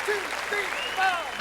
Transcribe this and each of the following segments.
2, 3, 4.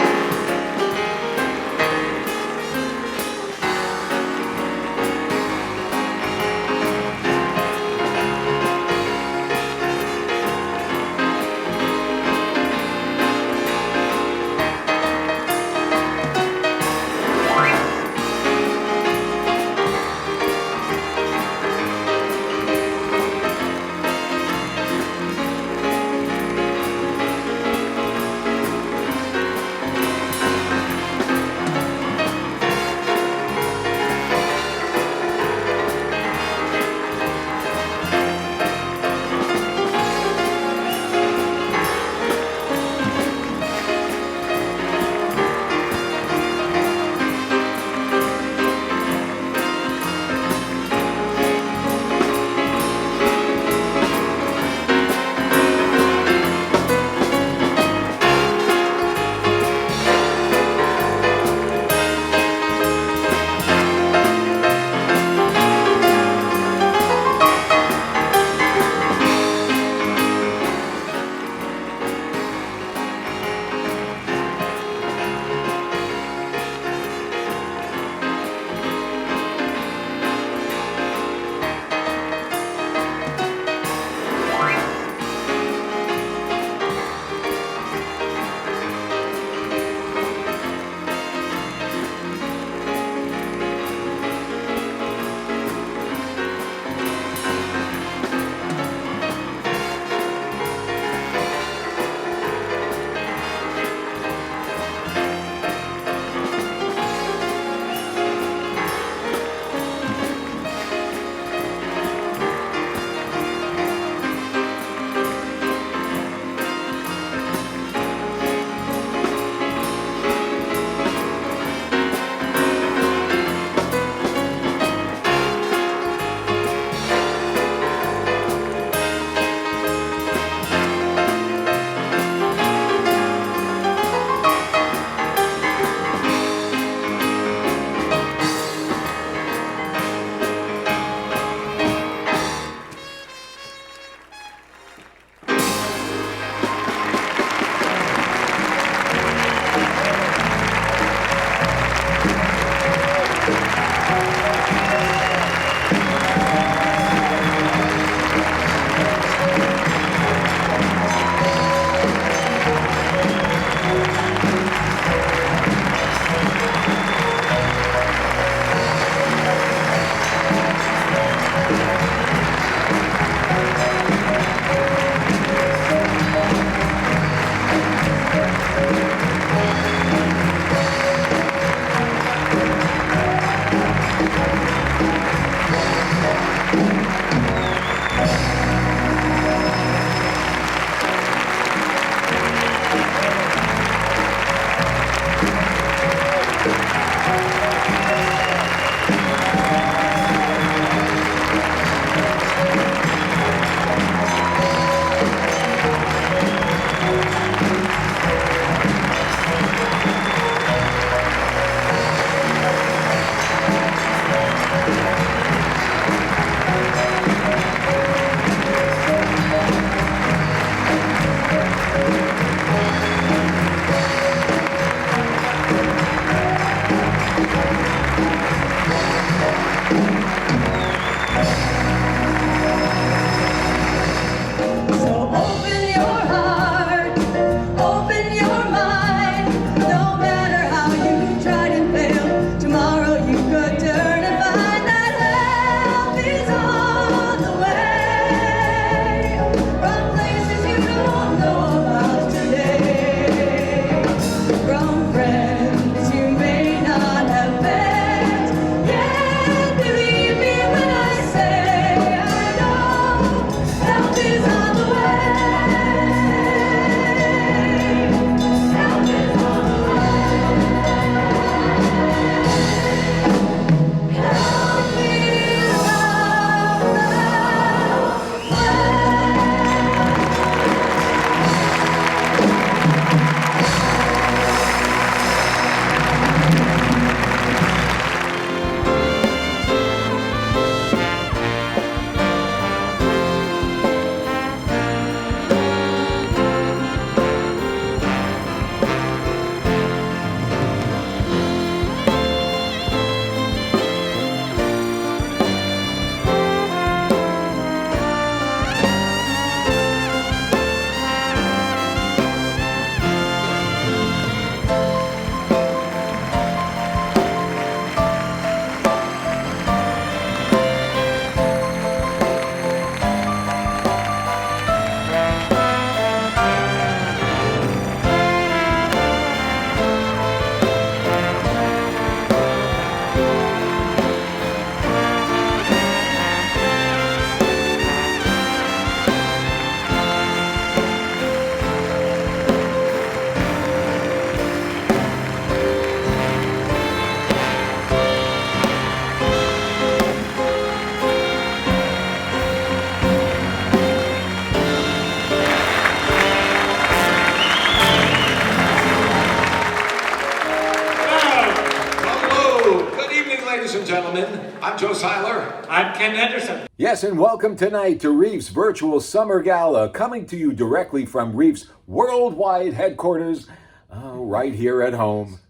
I'm Joe Seiler. I'm Ken Henderson. Yes, and welcome tonight to Reef's Virtual Summer Gala, coming to you directly from Reef's worldwide headquarters, right here at home.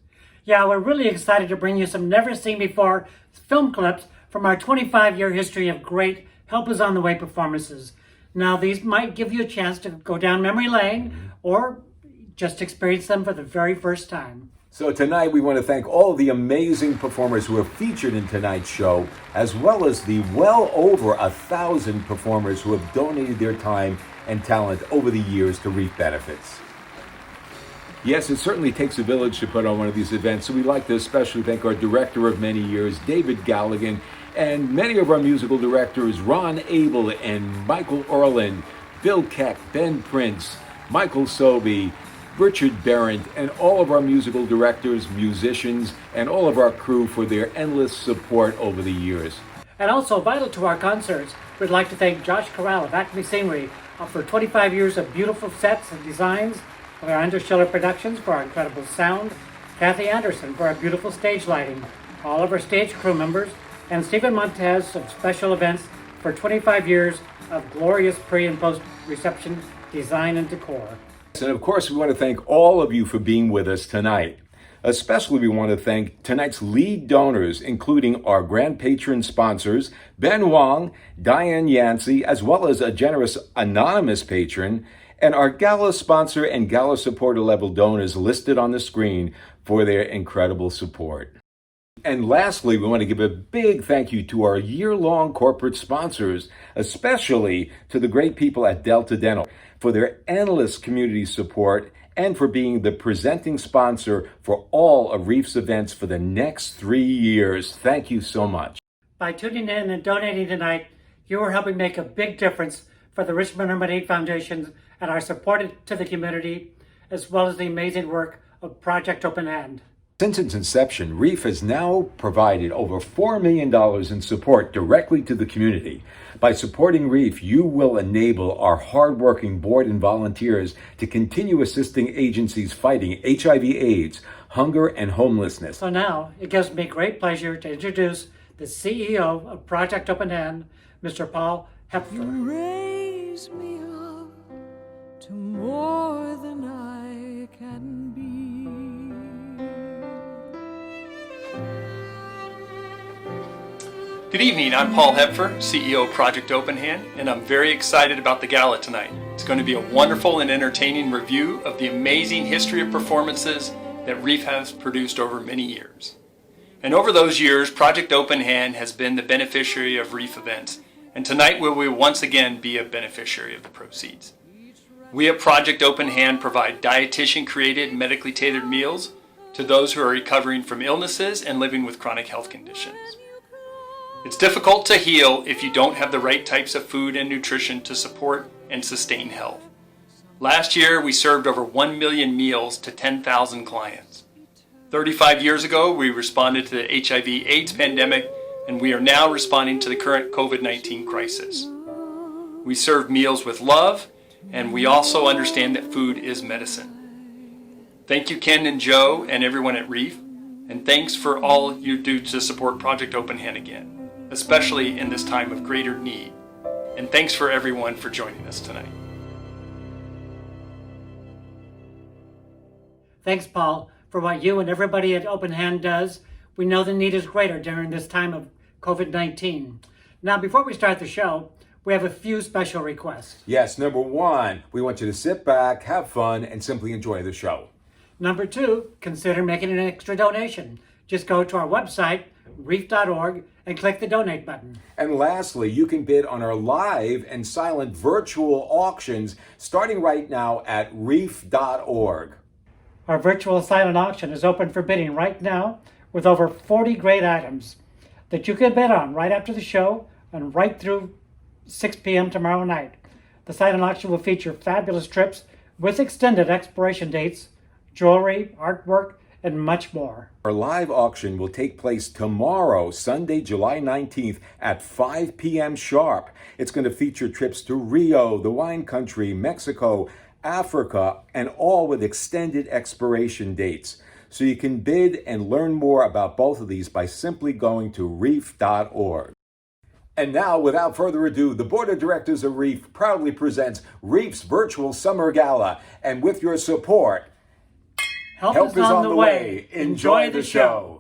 Yeah, we're really excited to bring you some never-seen-before film clips from our 25-year history of great Help Is On The Way performances. Now, these might give you a chance to go down memory lane or just experience them for the very first time. So tonight we want to thank all the amazing performers who are featured in tonight's show, as well as the well over 1,000 performers who have donated their time and talent over the years to Reef benefits. Yes, it certainly takes a village to put on one of these events, so we'd like to especially thank our director of many years, David Galligan, and many of our musical directors, Ron Abel and Michael Orland, Bill Keck, Ben Prince, Michael Sobey, Richard Berendt, and all of our musical directors, musicians, and all of our crew for their endless support over the years. And also vital to our concerts, we'd like to thank Josh Corral of Acme Scenery for 25 years of beautiful sets and designs, our Underschiller Productions for our incredible sound, Kathy Anderson for our beautiful stage lighting, all of our stage crew members, and Stephen Montez of Special Events for 25 years of glorious pre- and post-reception design and decor. And of course, we want to thank all of you for being with us tonight. Especially, we want to thank tonight's lead donors, including our grand patron sponsors, Ben Wong, Diane Yancey, as well as a generous anonymous patron, and our gala sponsor and gala supporter level donors listed on the screen for their incredible support. And lastly, we want to give a big thank you to our year-long corporate sponsors, especially to the great people at Delta Dental for their endless community support and for being the presenting sponsor for all of Reef's events for the next 3 years. Thank you so much. By tuning in and donating tonight, you are helping make a big difference for the Richmond Lemonade Foundation and our support to the community, as well as the amazing work of Project Open Hand. Since its inception, Reef has now provided over $4 million in support directly to the community. By supporting Reef, you will enable our hardworking board and volunteers to continue assisting agencies fighting HIV/AIDS, hunger, and homelessness. So now, it gives me great pleasure to introduce the CEO of Project Open Hand, Mr. Paul Hepfer. You raise me up to more than I can be. Good evening, I'm Paul Hepfer, CEO of Project Open Hand, and I'm very excited about the gala tonight. It's going to be a wonderful and entertaining review of the amazing history of performances that Reef has produced over many years. And over those years, Project Open Hand has been the beneficiary of Reef events, and tonight we will once again be a beneficiary of the proceeds. We at Project Open Hand provide dietitian-created, medically tailored meals to those who are recovering from illnesses and living with chronic health conditions. It's difficult to heal if you don't have the right types of food and nutrition to support and sustain health. Last year, we served over 1 million meals to 10,000 clients. 35 years ago, we responded to the HIV/AIDS pandemic, and we are now responding to the current COVID-19 crisis. We serve meals with love, and we also understand that food is medicine. Thank you, Ken and Joe and everyone at Reef, and thanks for all you do to support Project Open Hand again, especially in this time of greater need. And thanks for everyone for joining us tonight. Thanks, Paul, for what you and everybody at Open Hand does. We know the need is greater during this time of COVID-19. Now, before we start the show, we have a few special requests. Yes, number one, we want you to sit back, have fun, and simply enjoy the show. Number two, consider making an extra donation. Just go to our website, reef.org, and click the donate button. And lastly, you can bid on our live and silent virtual auctions starting right now at reef.org. Our virtual silent auction is open for bidding right now with over 40 great items that you can bid on right after the show and right through 6 p.m. tomorrow night. The silent auction will feature fabulous trips with extended expiration dates, jewelry, artwork, and much more. Our live auction will take place tomorrow, Sunday, July 19th at 5 p.m. sharp. It's going to feature trips to Rio, the wine country, Mexico, Africa, and all with extended expiration dates. So you can bid and learn more about both of these by simply going to reef.org. And now, without further ado, the Board of Directors of Reef proudly presents Reef's Virtual Summer Gala. And with your support, Help is on the way. Enjoy the show.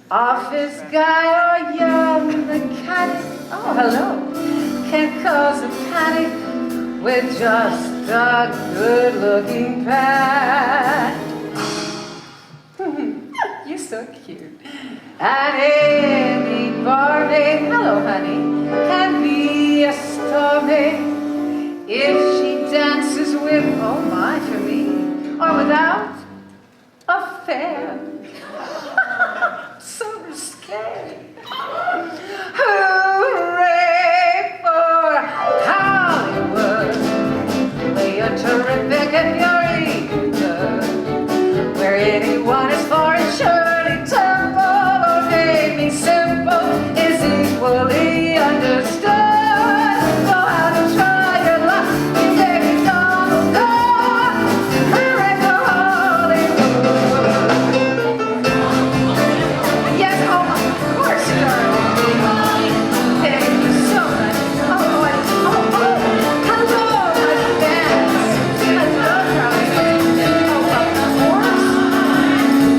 Office guy or young mechanic, oh hello, can't cause a panic with just a good-looking pet. You're so cute. And any barmaid, hello honey, can be a starmaid if she dances with, oh my, for me, or without a fan. So risque. Hooray for Hollywood, where you're terrific and you're eager, where anyone is foreign, surely temple or maybe simple is equally understood. Know how to try your luck, you take it all alone. Hooray for Hollywood. Yes, oh, of course, darling. Thank you so much. Hello, my fans. Hello, darling. Oh, of course.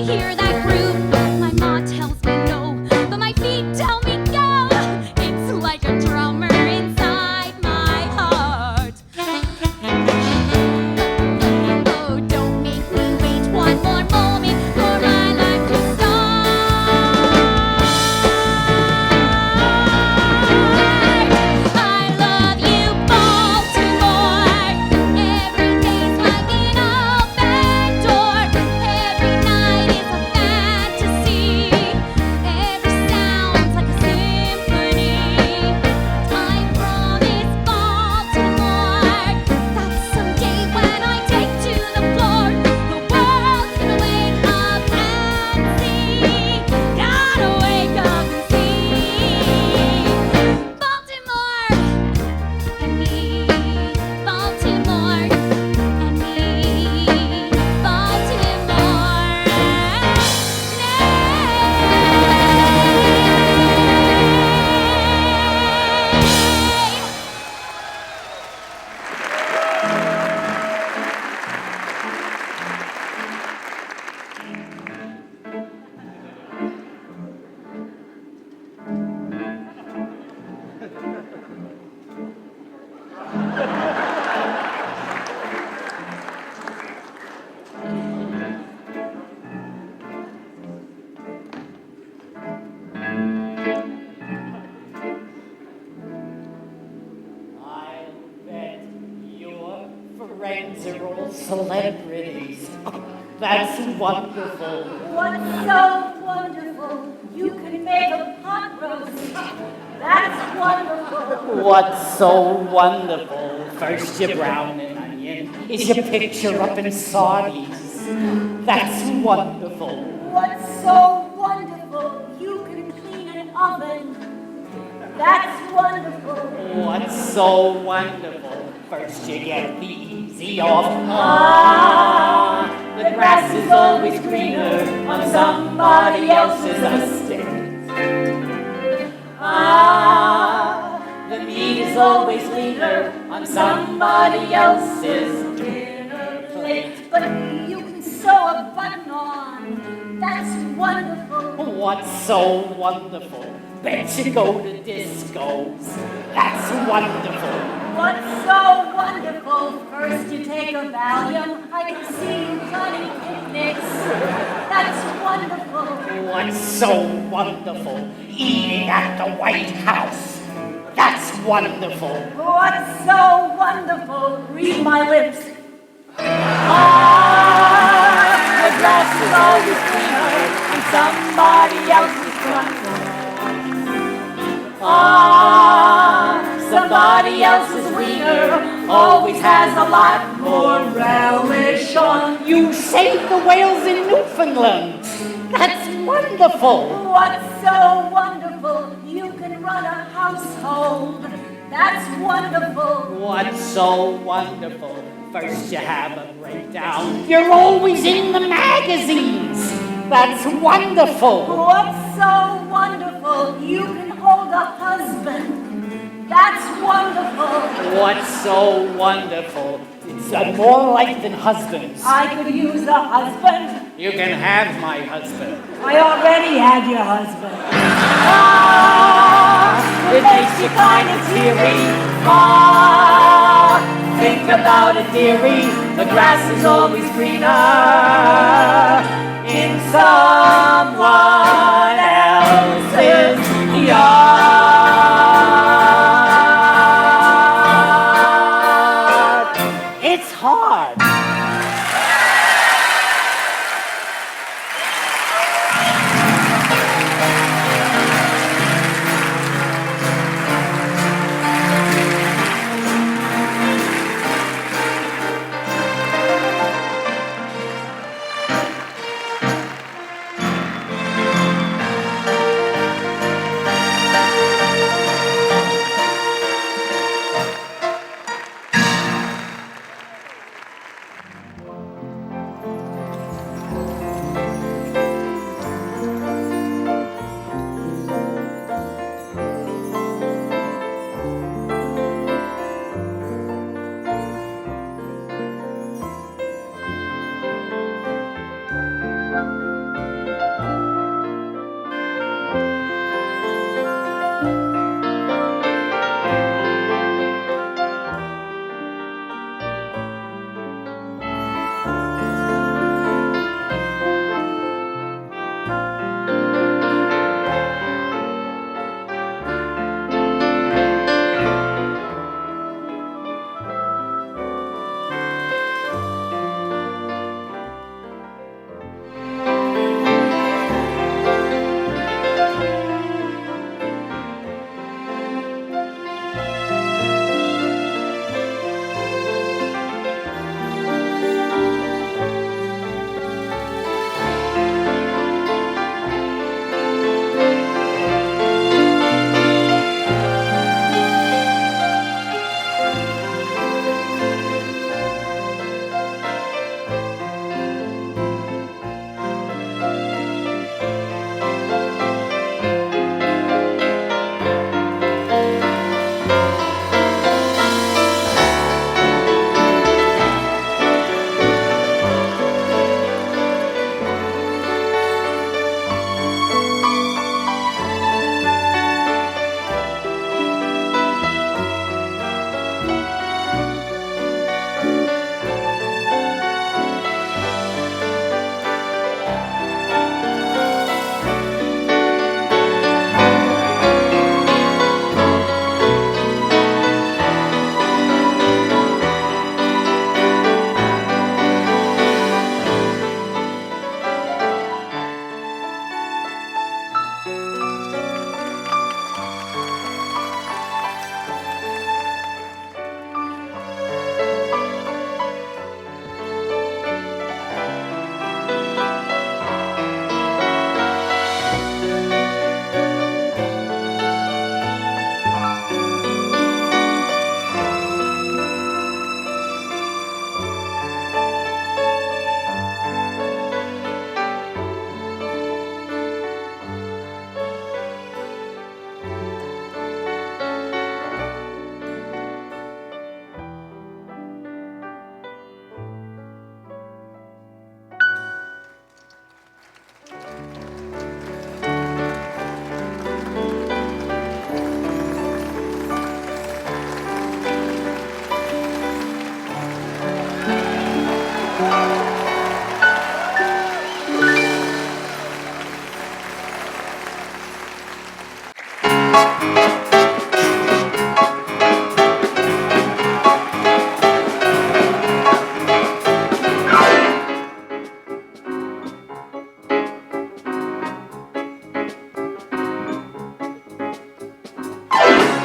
hear that groove. My ma tells me no, but my feet tell me go. It's like a drummer inside my heart. Oh, don't make me wait one more moment for my life to start. I love you, Baltimore. Every day's like an open door. Every night is a fantasy. Every sound's like a symphony. I promise, Baltimore, that someday when I take to the floor, the world's gonna wake up and see. Gotta wake up and see. Baltimore and me, Baltimore and me, Baltimore. I bet your friends are all celebrities. That's wonderful. What's so wonderful? You can make a pot roast. That's wonderful. What's so wonderful? First you brown an onion. Is your picture up in Saudis? That's wonderful. What's so wonderful? You can clean an oven. That's wonderful. What's so wonderful? First you get the easy off. The grass is always greener on somebody else's estate. The meat is always leaner on somebody else's dinner plate. But you can sew a button on. That's wonderful. What's so wonderful? Bet you go to discos. That's wonderful. What's so wonderful? First you take a Valium. I can see you planning picnics. That's wonderful. What's so wonderful? Eating at the White House. That's wonderful. What's so wonderful? Read my lips. The grass is always greener on somebody else's front lawn. Somebody else's wiener always has a lot more relish on. You save the whales in Newfoundland. That's wonderful. What's so wonderful? You can run a household. That's wonderful. What's so wonderful? First you have a breakdown. You're always in the magazines. That's wonderful. What's so wonderful? You can hold a husband. That's wonderful. What's so wonderful? It's more like than husbands. I could use a husband. You can have my husband. I already had your husband. It makes you kind of teary. Think about it, dearie. The grass is always greener in someone else's yard. It's hard.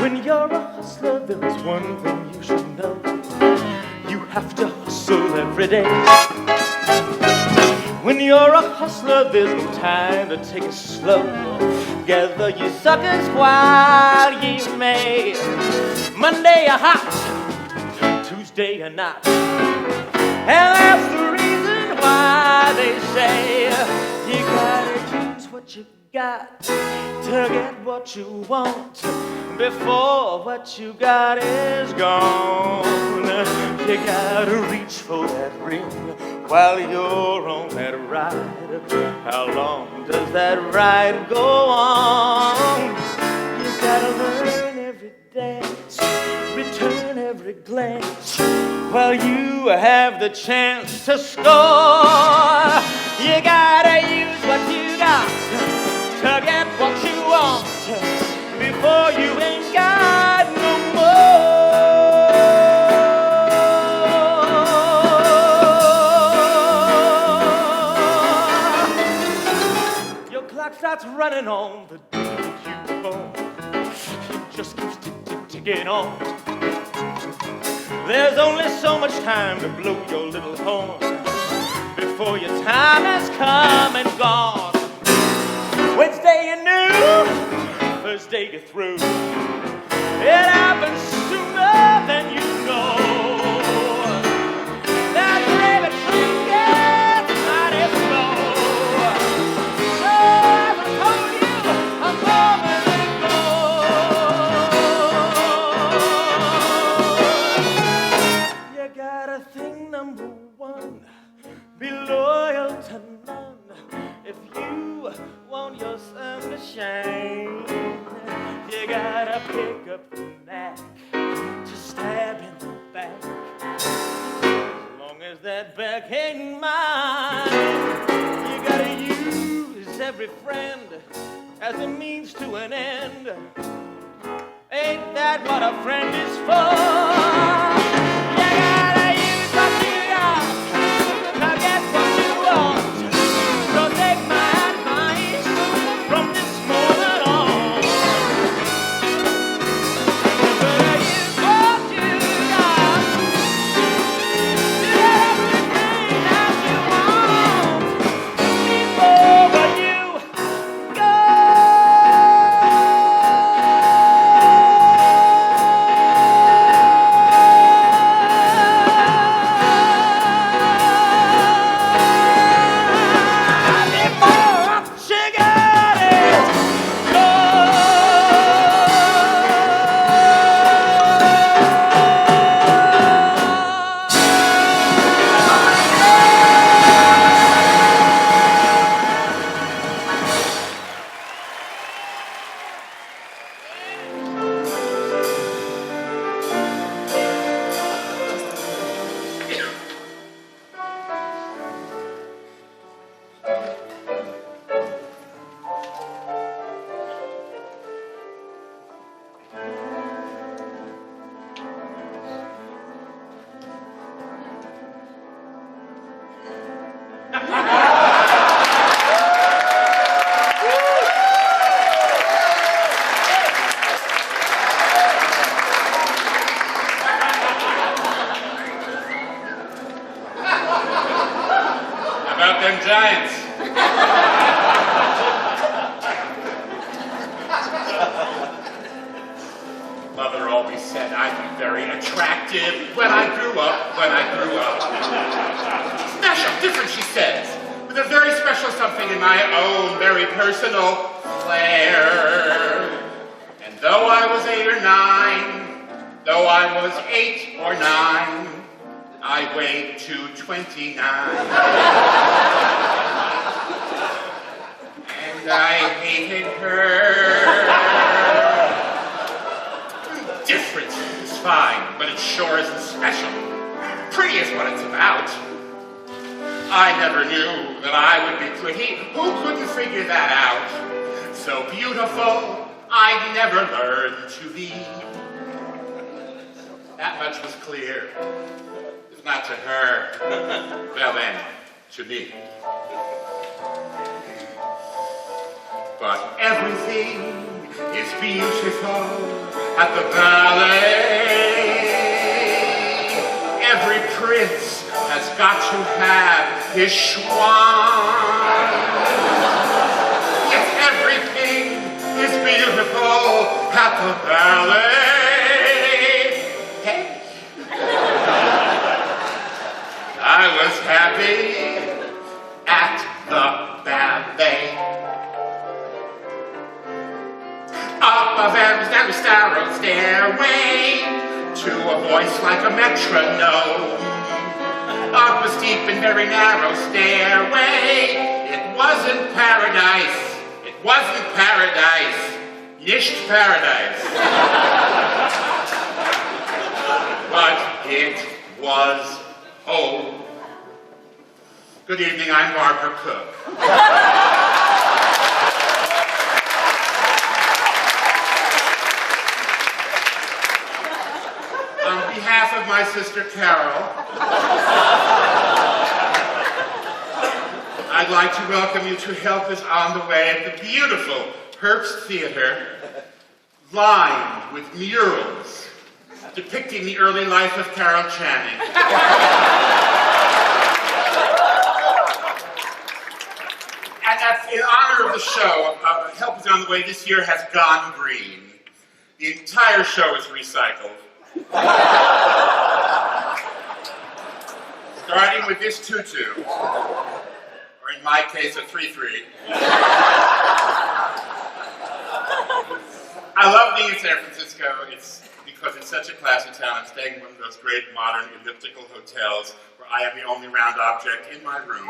When you're a hustler, there is one thing you should know. You have to hustle every day. When you're a hustler, there's no time to take it slow. Gather you suckers while ye may. Monday you're hot, Tuesday you're not. And that's the reason why they say you gotta use what you got to get what you want before what you got is gone. You gotta reach for that ring while you're on that ride. How long does that ride go on? You gotta learn every dance, return every glance while you have the chance to score. You gotta use what you got to get what you want before you ain't got no more. Your clock starts running on the day that you were born. It just keeps ticking on. There's only so much time to blow your little horn before your time has come and gone. Wednesday you knew, Thursday you're through. It happens sooner than you know. That gravy train gets mighty slow. So as I told you a moment ago, you gotta think number one, be loyal to none. If you want your sun to shine, you gotta pick up the knack to stab in the back. As long as that back ain't mine, you gotta use every friend as a means to an end. Ain't that what a friend is for? You gotta use what you got to get what you want. So take my advice from this moment on. You better use what you got to get everything that you want before you go. About them giants. Mother always said I'd be very attractive when I grew up. Special, different, she says, with a very special something in my own, very personal flair. And though I was 8 or 9, though I was 8 or 9, I weighed 229. And I hated her. Different is fine, but it sure isn't special. Pretty is what it's about. I never knew that I would be pretty. Who couldn't figure that out? So beautiful, I'd never learn to be. That much was clear. If not to her, well then, to me. But everything is beautiful at the ballet. Every prince has got to have his swan. Yes, everything is beautiful at the ballet. Hey. I was happy at the ballet. Up a very narrow stairway to a voice like a metronome. Up a steep and very narrow stairway. It wasn't paradise. It wasn't paradise. Nicht paradise. But it was home. Good evening, I'm Barbara Cook. On behalf of my sister Carol, I'd like to welcome you to help us on the way at the beautiful Herbst Theater, lined with murals depicting the early life of Carol Channing. And in honor of the show, Help Us on the Way this year has gone green. The entire show is recycled. Starting with this tutu, or in my case, a 3-3. I love being in San Francisco. It's because it's such a classy town. I'm staying in one of those great modern elliptical hotels where I am the only round object in my room.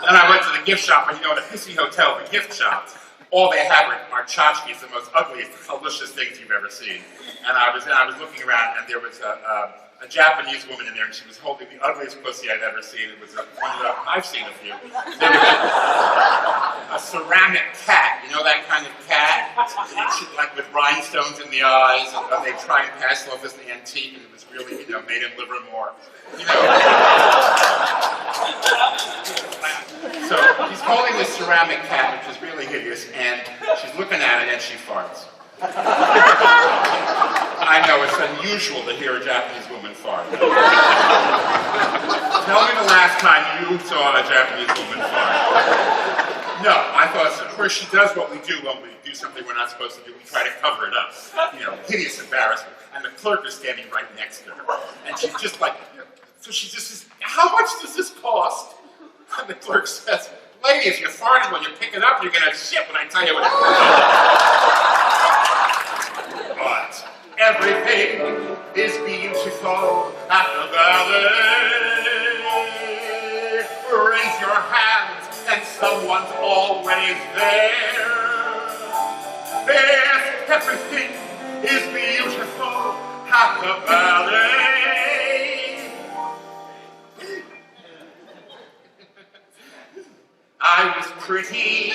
Then I went to the gift shop, and you know, in a pissy hotel, the gift shop, all they have are tchotchkes, the most ugliest, delicious things you've ever seen. And I was looking around, and there was a Japanese woman in there, and she was holding the ugliest pussy I'd ever seen. It was I've seen a few. There was a ceramic cat, you know that kind of cat? Like with rhinestones in the eyes, and they try and pass it off as an antique, and it was really, made in Livermore. So he's holding this ceramic cat, which is really hideous, and she's looking at it, and she farts. I know it's unusual to hear a Japanese woman fart. Tell me the last time you saw a Japanese woman fart. No, I thought, of course, she does what we do when we do something we're not supposed to do. We try to cover it up. Hideous embarrassment. And the clerk is standing right next to her. And she's just like, so she just says, how much does this cost? And the clerk says, lady, if you're farting when you pick it up, you're going to shit when I tell you what it is. But everything is beautiful at the ballet. Raise your hands and someone's always there. Yes, everything is beautiful at the ballet. I was pretty.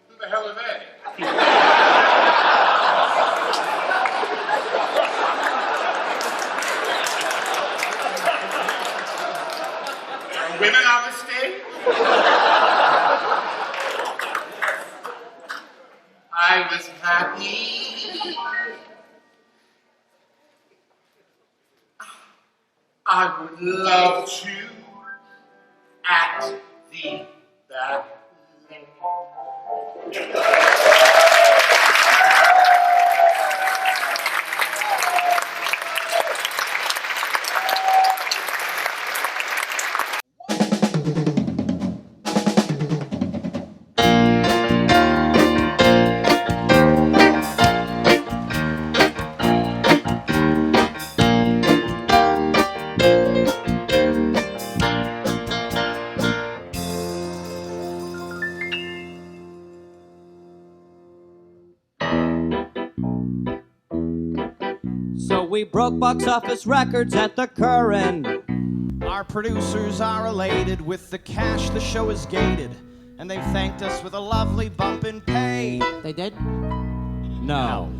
Who the hell are they? There are women on the stage? I was happy. I would love to at the ballet. So we broke box office records at the Curran. Our producers are elated with the cash the show is gated. and they thanked us with a lovely bump in pay. They did? No.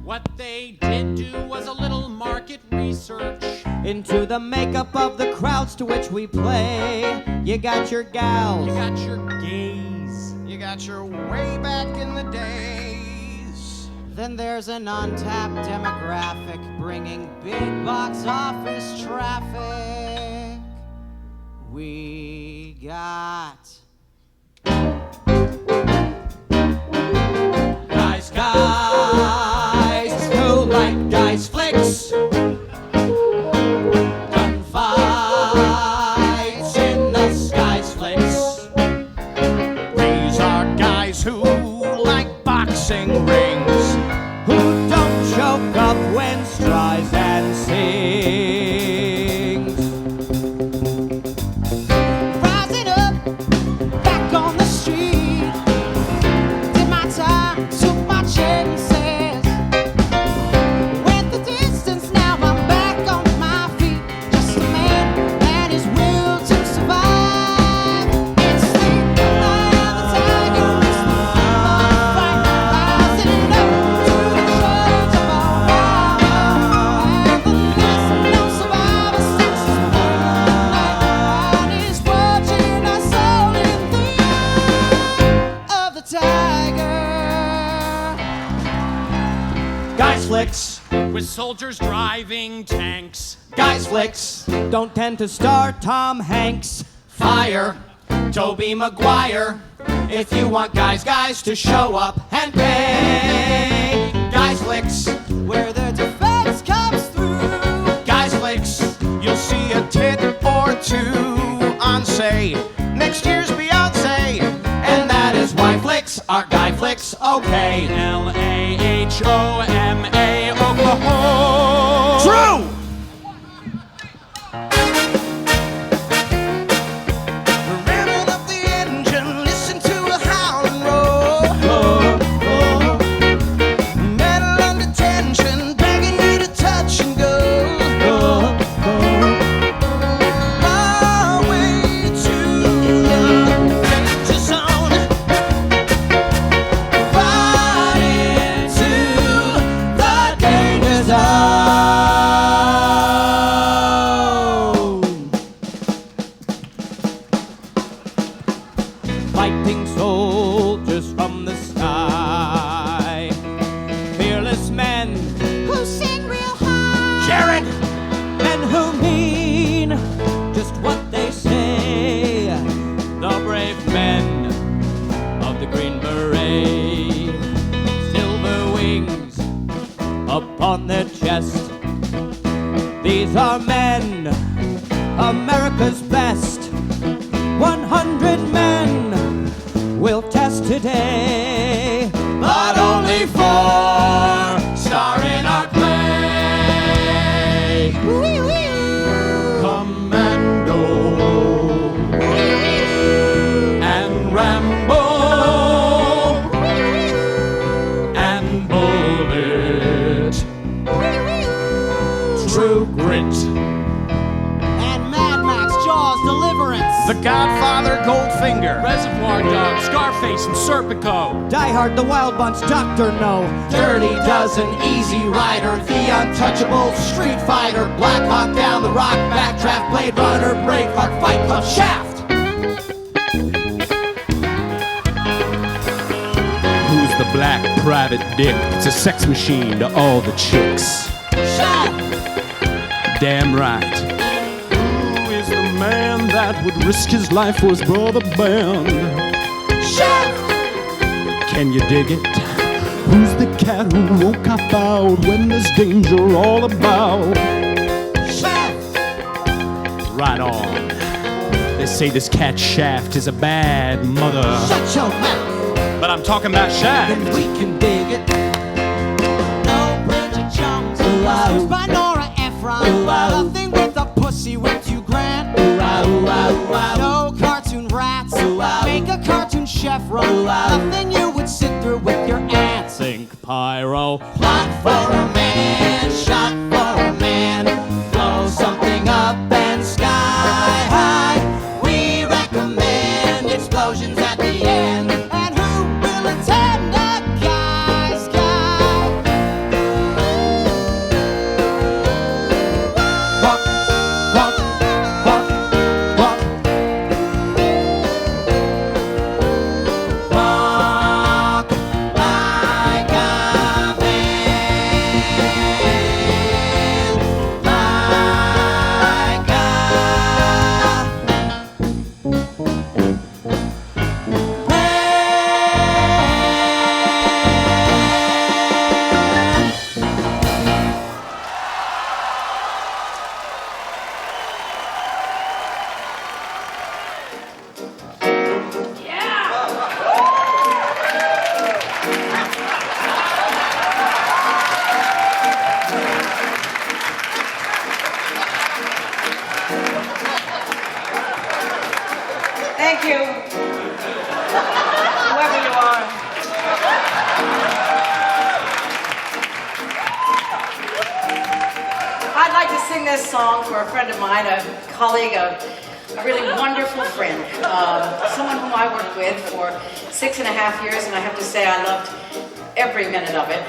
What they did do was a little market research Into the makeup of the crowds to which we play. You got your gals. You got your gays. You got your way back in the days. Then there's an untapped demographic bringing big box office traffic. We got guys who like guys flicks, gunfights in the skies flicks. These are guys who like boxing rings, Who don't choke up when Streisand sings. Rising up, back on the street. Did my time, took my chances. Went the distance, now I'm back on my feet. Just a man and his will to survive. It's the eye of the tiger, it's the fight, rising up to the shores of Ohio. And the last known survivor since his night is watching us all in the eye of the tiger. Guys flicks, with soldiers driving tanks. guys flicks don't tend to star Tom Hanks. Fire Toby Maguire if you want guys to show up and pay. Guys flicks where the defense comes through. Guys flicks, you'll see a tit or two on, say, next year's Beyonce. and that is why flicks are guy flicks. Okay. L-A-H-O-M-A, Oklahoma. True! Revving up the engine, listen to a howling roar. Metal under tension, begging you to touch and go. Our way to the danger zone. Right into the danger zone. Fighting soldiers from the sky, fearless men who sing real high, Jared! and who mean just what they say. The brave men of the Green Beret, silver wings upon their chest. These are men, America's best. 100 men will test today, but only 4 star in our play. Commando and Rambo and Bullet, True Grit and Mad Max Jaws Deliverance. The Godfather Goldfinger. Reservoir Dogs, Scarface, and Serpico. Die Hard, The Wild Bunch, Dr. No, Dirty Dozen, Easy Rider, The Untouchable, Street Fighter, Black Hawk Down the Rock, Backdraft, Blade Runner, Braveheart, Fight Club, Shaft. Who's the black private dick? It's a sex machine to all the chicks. Shaft. Damn right. Who is the man that would risk his life for his brother band? Shaft. Can you dig it? Who's the cat who won't cop out when there's danger all about? Shaft. Right on. They say this cat Shaft is a bad mother, Shut your mouth, but I'm talking about Shaft. then we can dig it. No Bridget Jones, used by Nora Ephron. Nothing with a pussy with Hugh Grant. No cartoon rats, make a cartoon chef run. Nothing you would sit through with your aunt. Sink pyro. Plot for a man, shot for a man. Blow something up and sky high. We recommend explosions. Thank you. Whoever you are. I'd like to sing this song for a friend of mine, a colleague, a really wonderful friend, someone whom I worked with for 6.5 years, and I have to say I loved every minute of it.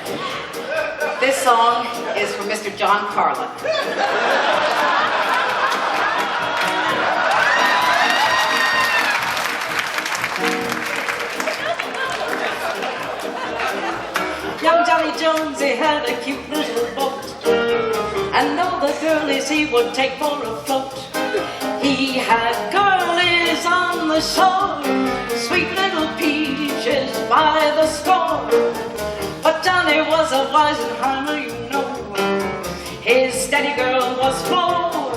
This song is for Mr. John Carlin. Young Johnny Jones, he had a cute little boat, and all the girlies he would take for a float. He had girlies on the shore, sweet little peaches by the score. But Johnny was a Weisenheimer, you know. His steady girl was Flo,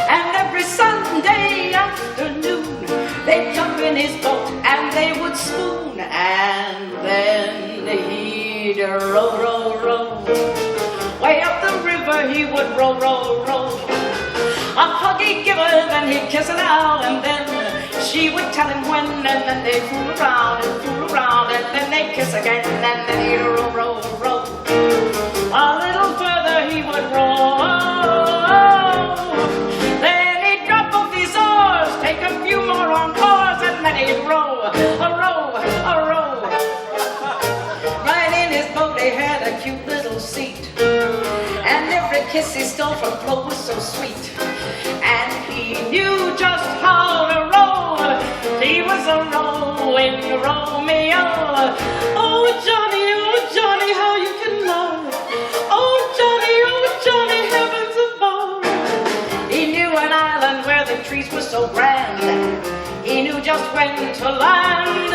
and every Sunday afternoon they'd jump in his boat and they would spoon, and then he'd row, row, row. Way up the river he would row, row, row. A hug he'd give her, then he'd kiss her now, and then she would tell him when, and then they'd fool around, and then they'd kiss again, and then he'd row, row, row. A little further he would row. Then he'd drop off his oars, take a few more encores, and then he'd row, a row, a row. Right in his boat he had a cute little seat, and every kiss he stole from Flo was so sweet. And he knew just how to row. He was a rowing Romeo. Oh Johnny, how you can love. Oh Johnny, heavens above. He knew an island where the trees were so grand. He knew just when to land.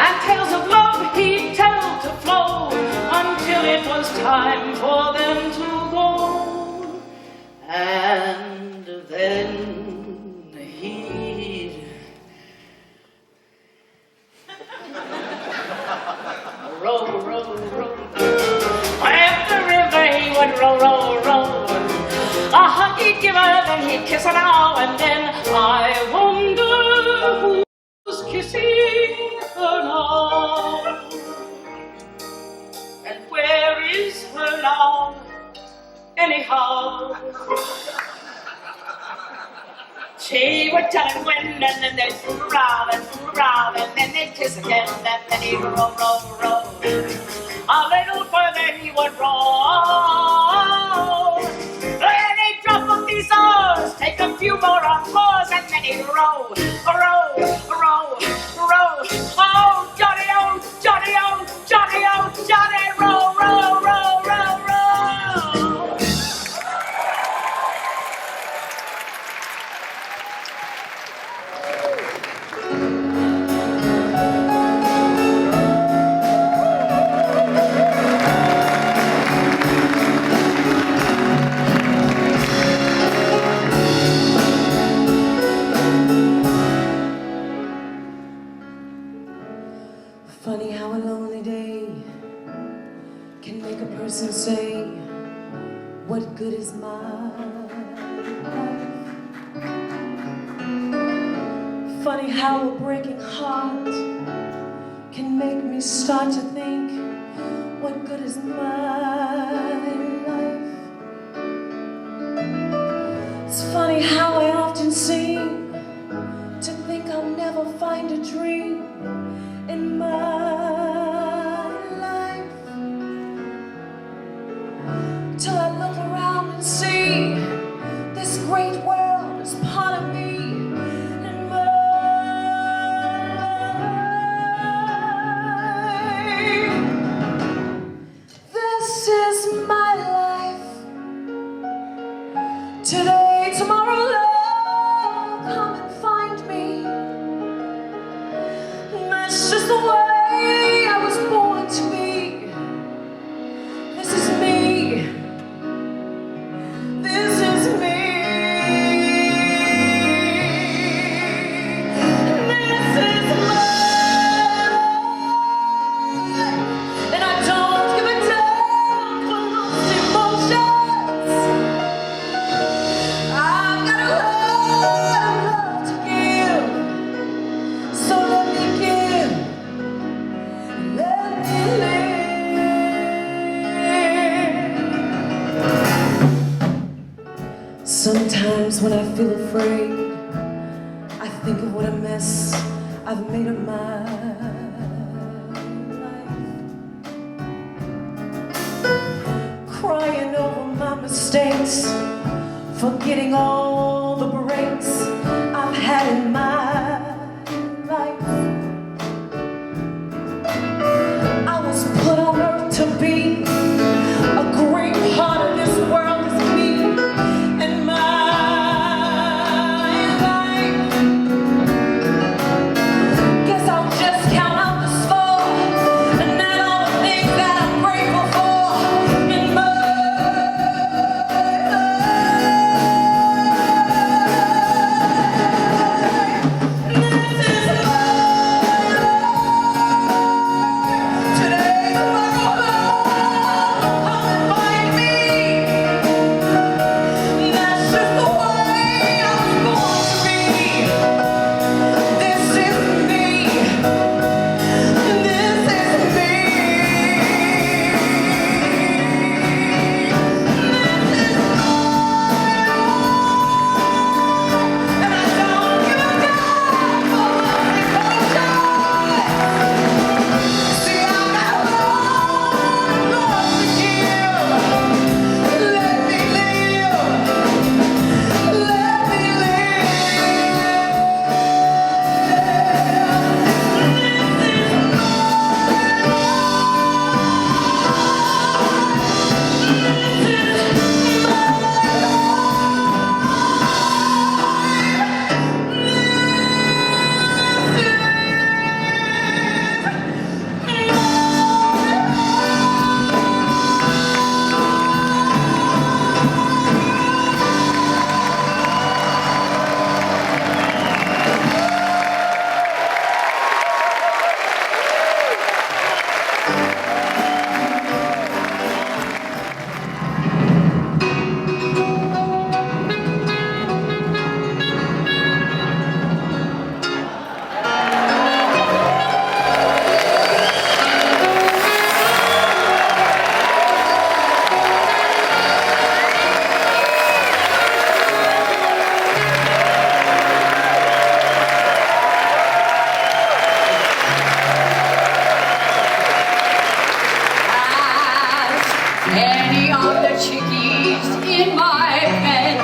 And tales of love he'd tell to Flo until it was time for them to go. And then he'd row, row, row. Up the river he would row, row, row. A hug he'd give her, then he'd kiss her now and then. I wonder who's kissing her now, and where is her now, anyhow? She would tell him when, and then they'd fool around, and then they'd kiss again, and then he'd row, row, row. A little further he would row. Then he'd drop off these oars, take a few more encores, and then he'd row, row, row, row. Oh Johnny, oh Johnny, oh Johnny, oh Johnny, row, row, row, row, row. Funny how a lonely day can make a person say, what good is my life? Funny how a breaking heart can make me start to think, what good is my life? It's funny how I often seem to think I'll never find a dream in my life, till I look around and see this great world is part of me and mine. This is my life. Today, tomorrow, love, come and find me. That's just the way feel afraid. I think of what a mess I've made of my life. Crying over my mistakes, forgetting all the breaks I've had in my life. I was put on earth to be a great part of this world is me and my life. Guess I'll just count out the score and add all the things that I'm grateful for in my any of the chickies in my pen.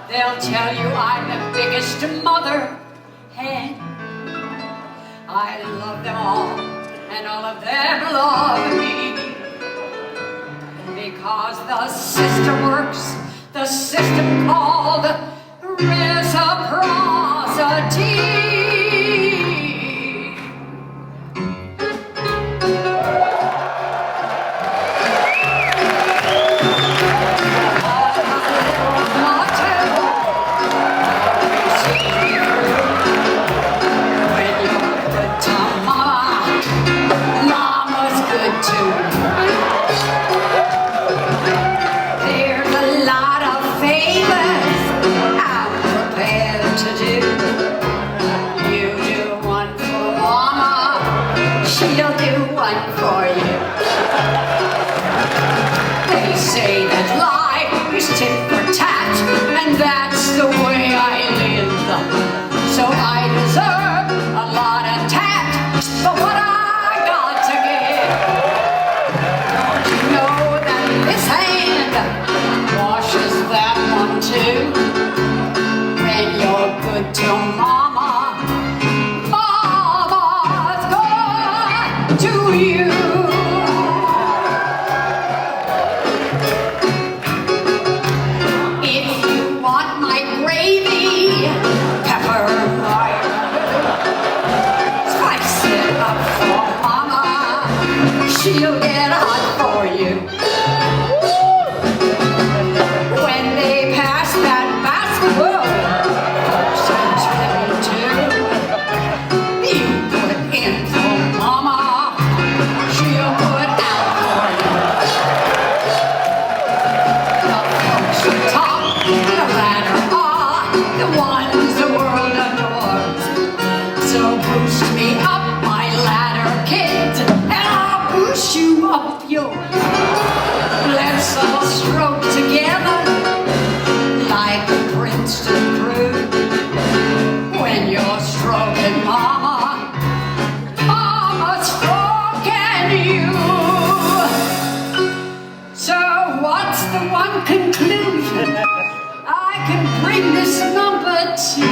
They'll tell you I'm the biggest mother hen. I love them all, and all of them love me. Because the system works, the system called reciprocity. She'll do one for you. They say that life is tit for tat, and that's the way I live. So I deserve a lot of tat for what I got to give. Don't you know that this hand washes that one too? When you're good to mama, to you. If you want my gravy, pepper my spice it up for mama. She'll get hot for you. When they pass that basketball, you put in for mama. She'll put out for you. The folks who top the ladder are the ones the world adores. So boost me up my ladder, kids, and I'll boost you constant crew. When you're stroking mama, mama's stroking you. So what's the one conclusion I can bring this number to?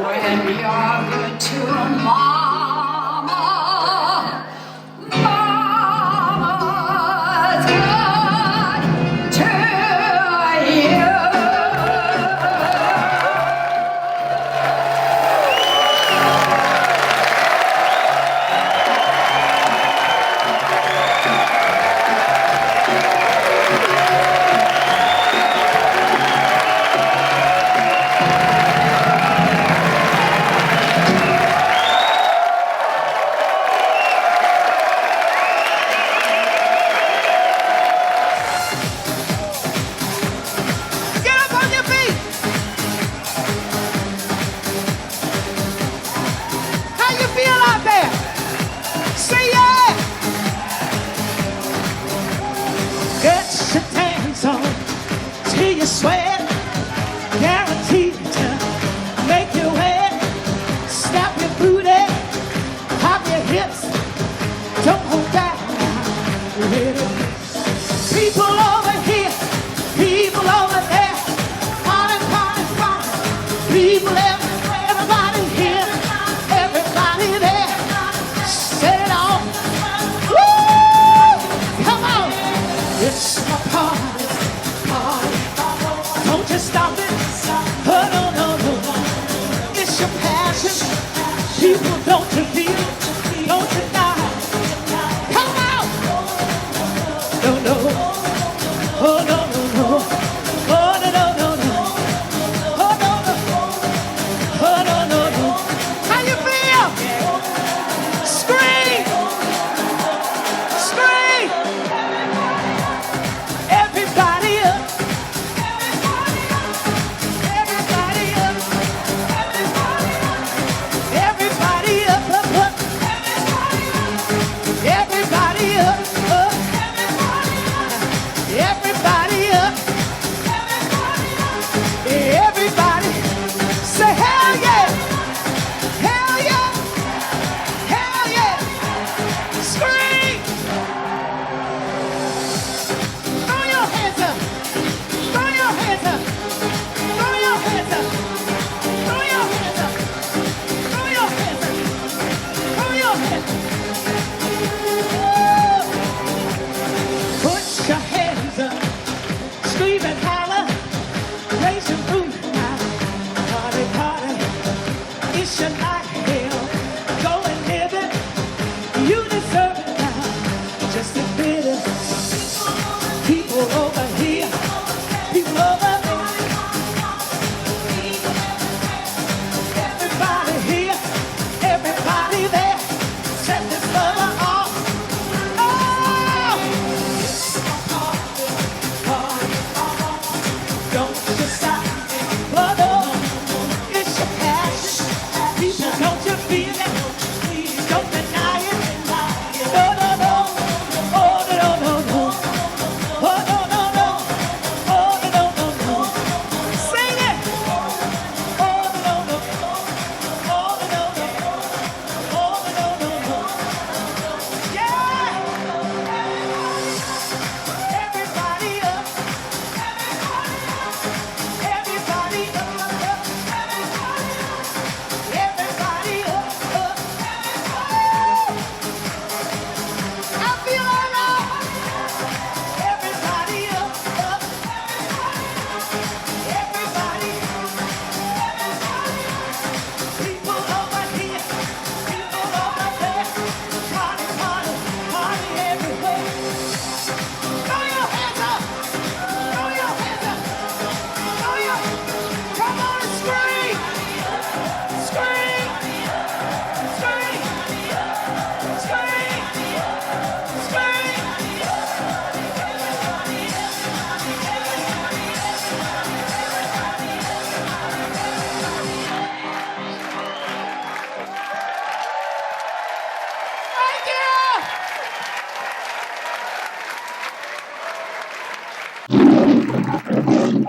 When you're good to mama, mama's good to you. Get up on your feet. How you feel out there? Say yeah. Get your dance on till you sweat. Guaranteed to make you wet. Snap your booty, pop your hips. Don't hold back. Hit it. People over here, people over there. Party, party, party. People everywhere, everybody here, everybody there. Set it off. Woo! Come on. It's my party, party. Don't you stop it. Oh, no, no, no. It's your passion. People, don't you feel? Don't you die? Come on. No, no. Oh, no, no, no. Oh, no, no, no, no. Oh, no, no. Oh, no, no, no. How you feel? Scream! Scream! Everybody up. Everybody up. Everybody up, up, up. Everybody up, up. Everybody up. Everybody say hell yeah. Hell yeah. Hell yeah. Scream. Throw your hands up. Throw your hands up. Throw your hands up. Throw your hands up. Throw your hands up. Throw your hands up. Woo! Put your hands up. Scream and holler. Raise your roof now. Party, party. It's your night here. Go and live it. You deserve it now. Just admit it. People over here. People over there. Everybody here. Everybody there. Set this mother off. Oh!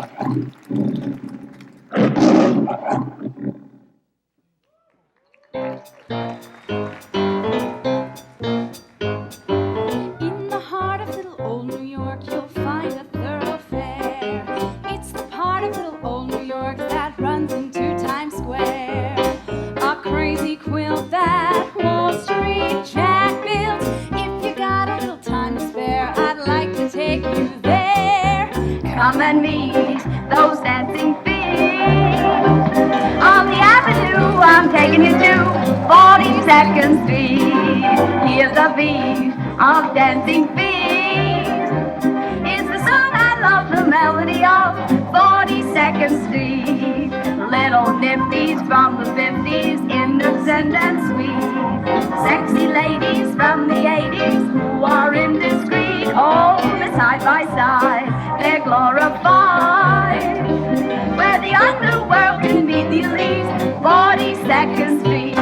In the heart of little old New York, you'll find a thoroughfare. It's the part of little old New York that runs into Times Square. A crazy quilt that Wall Street Jack built. If you got a little time to spare, I'd like to take you there. Come and meet those dancing feet. On the avenue, I'm taking you to 42nd Street. Here's the beat of dancing feet. It's the song I love, the melody of 42nd Street. Little nifties from the 50s, innocent and sweet. Sexy ladies from the 80s who are indiscreet. Oh, side by side, they're glorified. Where the underworld can meet the elite, 42nd Street.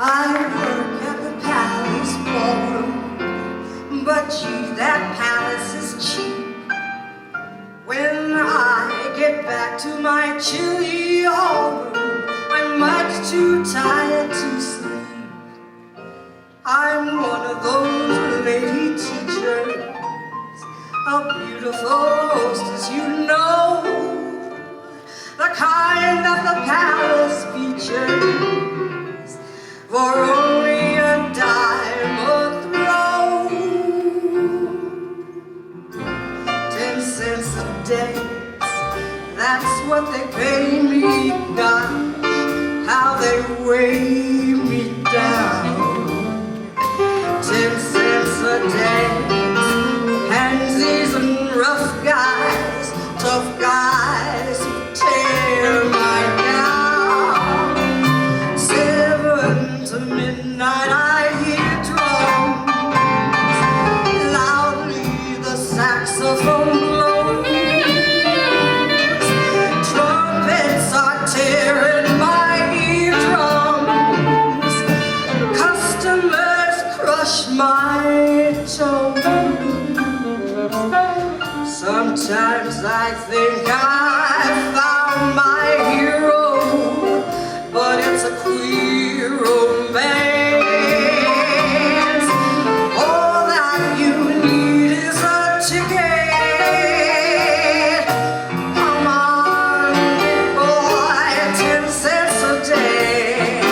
I work at the Palace Ballroom, but gee, that palace is cheap. When I get back to my chilly hall room, I'm much too tired to sleep. I'm one of those lady teachers, a beautiful hostess, you know, the kind that the palace features. For only a dime a throw, 10 cents a day, that's what they pay me. Gosh, how they weigh me down. 10 cents a day, pansies and rough guys, tough guys who tear my gown. Midnight I hear drums, loudly the saxophone blows. Trumpets are tearing my eardrums, customers crush my toes. Sometimes I think I found my hero, but it's a queer romance. All that you need is a ticket. Come on, boy, 10 cents a day.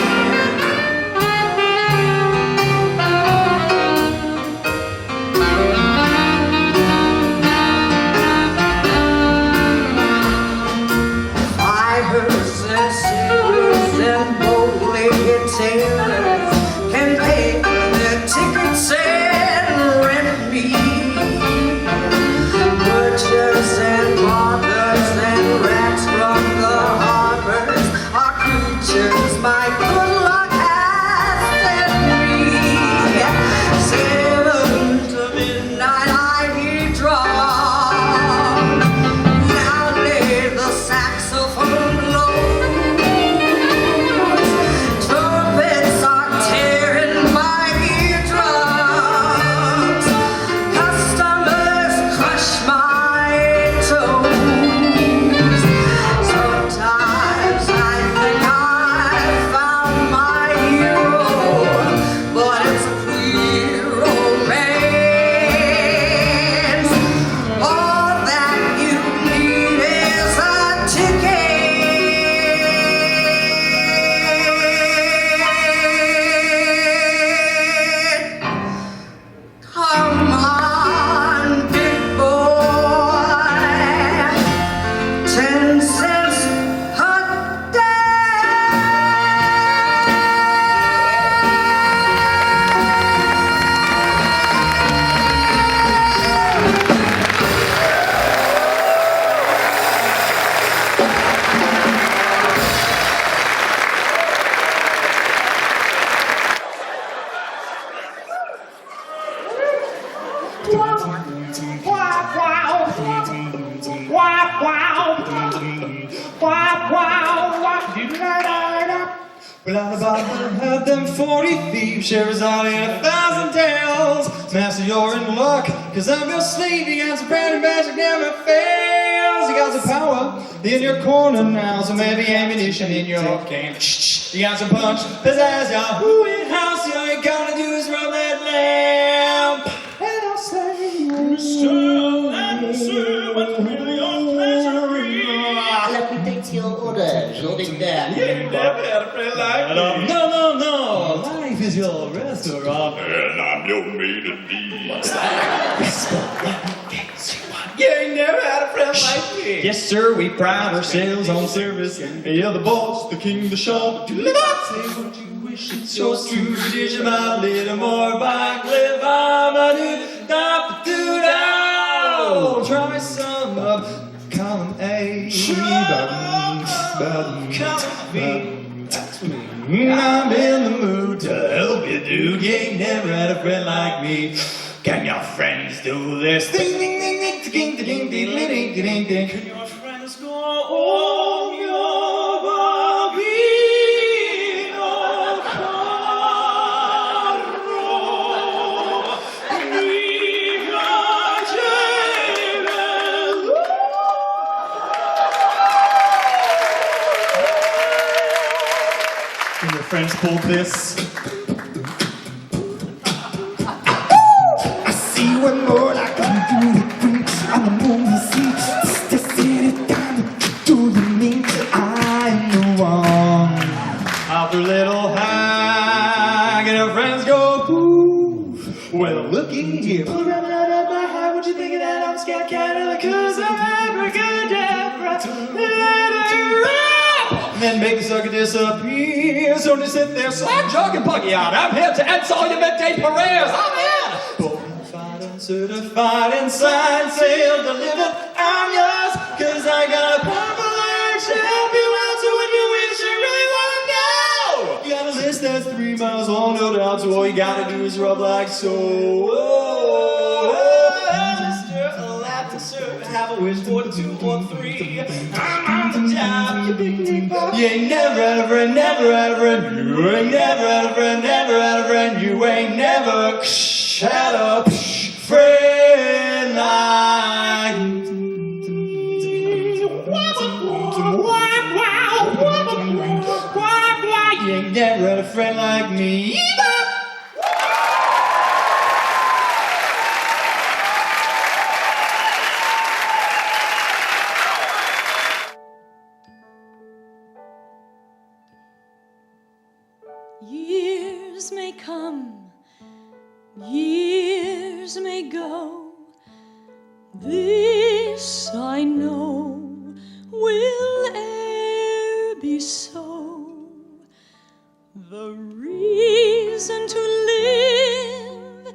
Fires and singers and bowling tailors can pay for their tickets and rent me. Butchers and barbers and rats from the harbors are creatures my good luck has sent me. 7 to midnight I hear drums, loudly the saxophone blows. Trumpets Without a bottom had them 40 thieves, Sherazade and 1,000 tales. Master, you're in luck, cause I'm your slave. You got some brand magic never fails. You got some power in your corner now, some heavy ammunition in your game. You got some punch, pizzazz, Yahoo in house. All you gotta do is rub that lamp. And I'll say, Mr. what will your pleasure be? Let me take your orders, hold it there. You never had a friend like me. No, life is your restaurant. And I'm your maiden D. What's that? You ain't never had a friend like me. Yes, sir, we pride ourselves on service. You're the boss, the king, the show. Say what you wish, it's your true tradition. A little more by cliff, I'm a do-da-do-da. Try some of column A. That's me. I'm in the mood to help you, dude. You ain't never had a friend like me. Can your friends do this? Ding, ding, ding, ding, ding, ding, ding, ding, ding, ding, ding. Can your friends go on your bambino carro? Viva James. Can your friends pull this? One more like I'm doing it. I'm the moon to see. Just sit it down to the mean. I'm the one. After a little hang and our friends go ooh. Well, looky here. Pull it right out of my heart. What you think of that? I'm scared cat cause I'm abracadabra. Then make the sucker disappear. So just sit there, slap, jog, and buggy out. I'm here to answer all your midday prayers. I'm here. Certified inside, sale delivered, I'm yours. Cause I got a purple legs to help you out. So when you wish you really wanna know, you got a list that's 3 miles long, no doubt. So all you gotta do is rub like so. Sister, allowed to serve, have a wish for 2 or 3. I'm on the job, you big pop. You ain't never had a friend, never had a friend. You ain't never had a friend, never had a friend. You ain't never had a friend like me. You ain't never had a friend like me. Years may come, years may go. This I know will e'er be so. The reason to live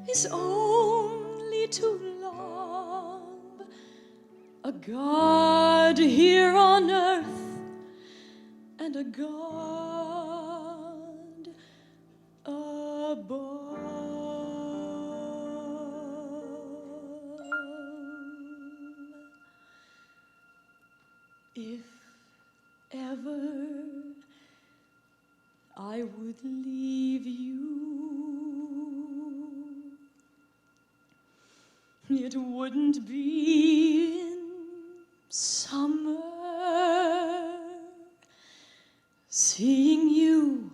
is only to love a God here on earth and a God above. If ever I would leave you, it wouldn't be in summer. Seeing you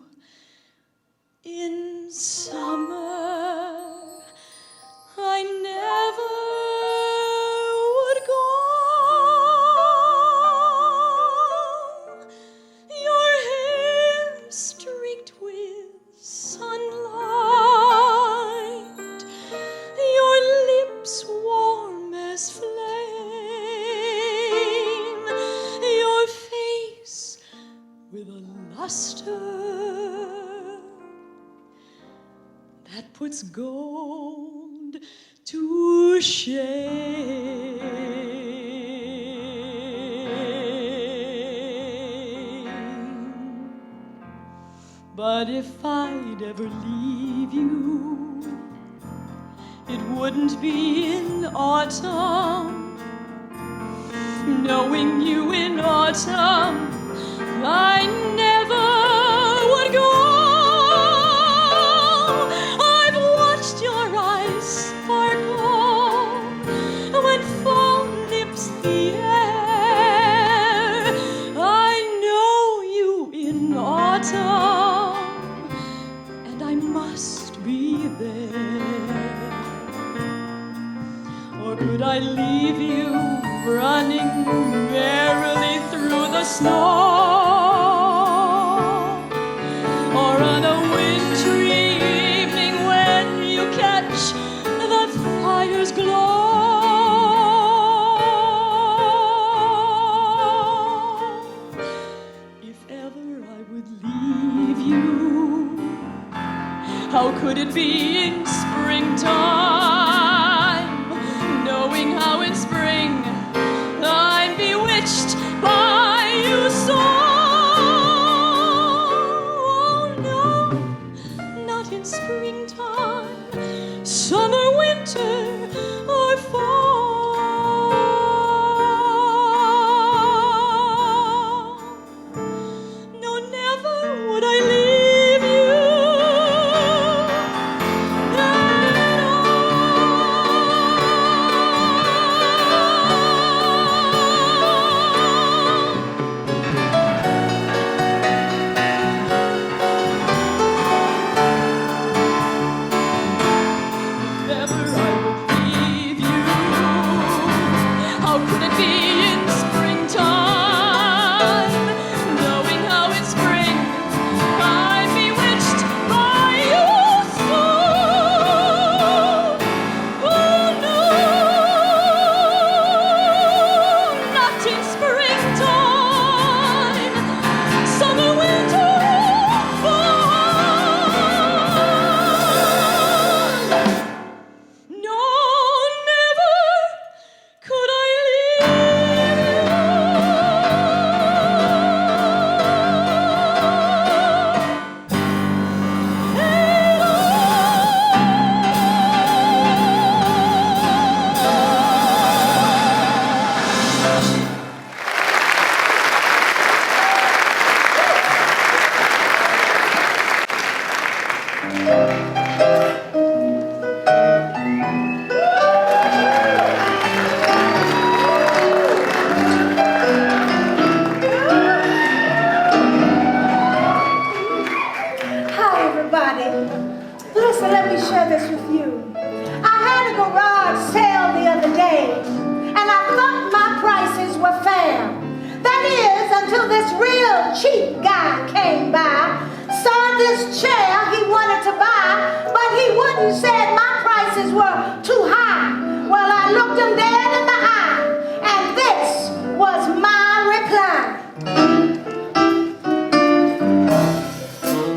in summer, I never would go. Your hair streaked with sunlight, your lips warm as flame, your face with a luster that puts gold to shame. But if I'd ever leave you, it wouldn't be in autumn. Knowing you in autumn, I never I leave you running merrily through the snow, or on a wintry evening when you catch the fire's glow. If ever I would leave you, how could it be in springtime, knowing how in spring I'm bewitched by you so? Oh no, not in springtime, summer, winter, or fall. No, never would I leave you. Listen, let me share this with you. I had a garage sale the other day, and I thought my prices were fair. That is, until this real cheap guy came by, saw this chair he wanted to buy, but he wouldn't say my prices were too high. Well, I looked him dead in the eye, and this was my reply.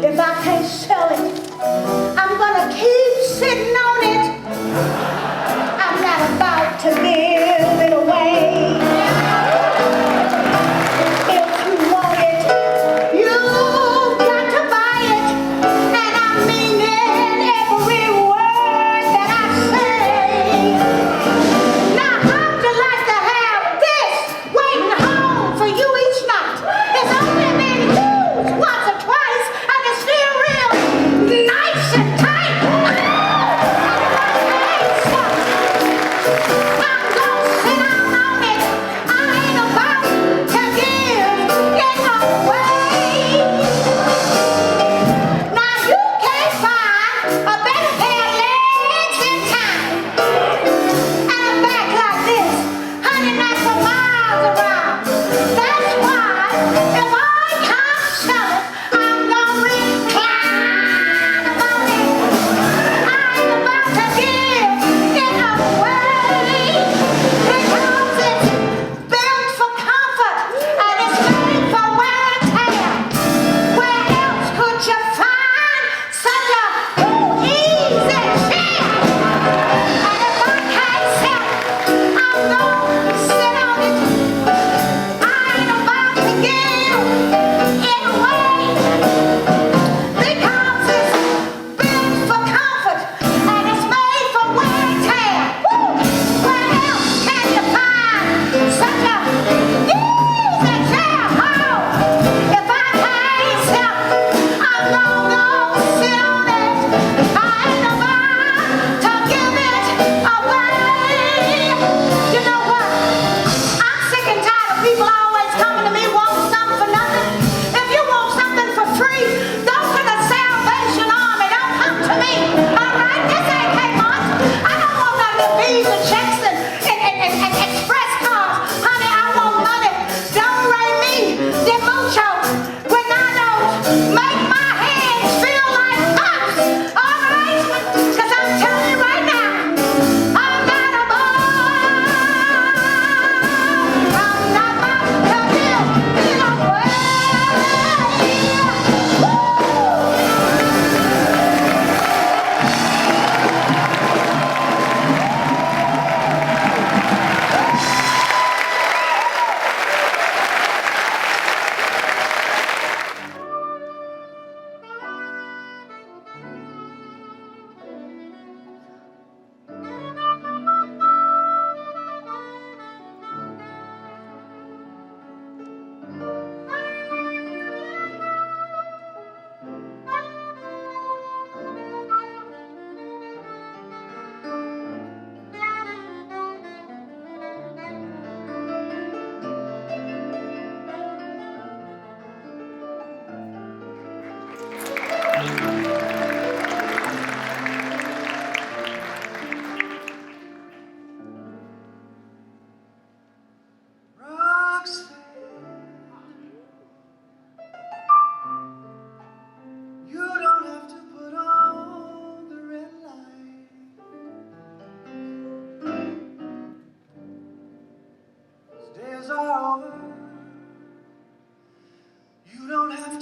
If I can't sell it, I'm gonna keep sitting on it. I'm not about to give it away. If you want it, you've got to buy it. And I mean every word that I say. Now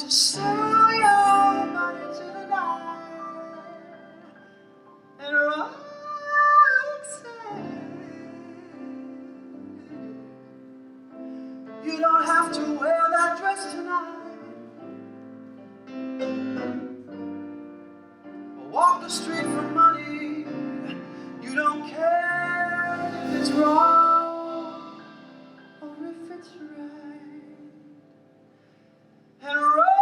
to sell your body to the night and Roxanne, you don't have to wear that dress tonight or walk the street for money. You don't care if it's wrong or if it's right. And Roxanne,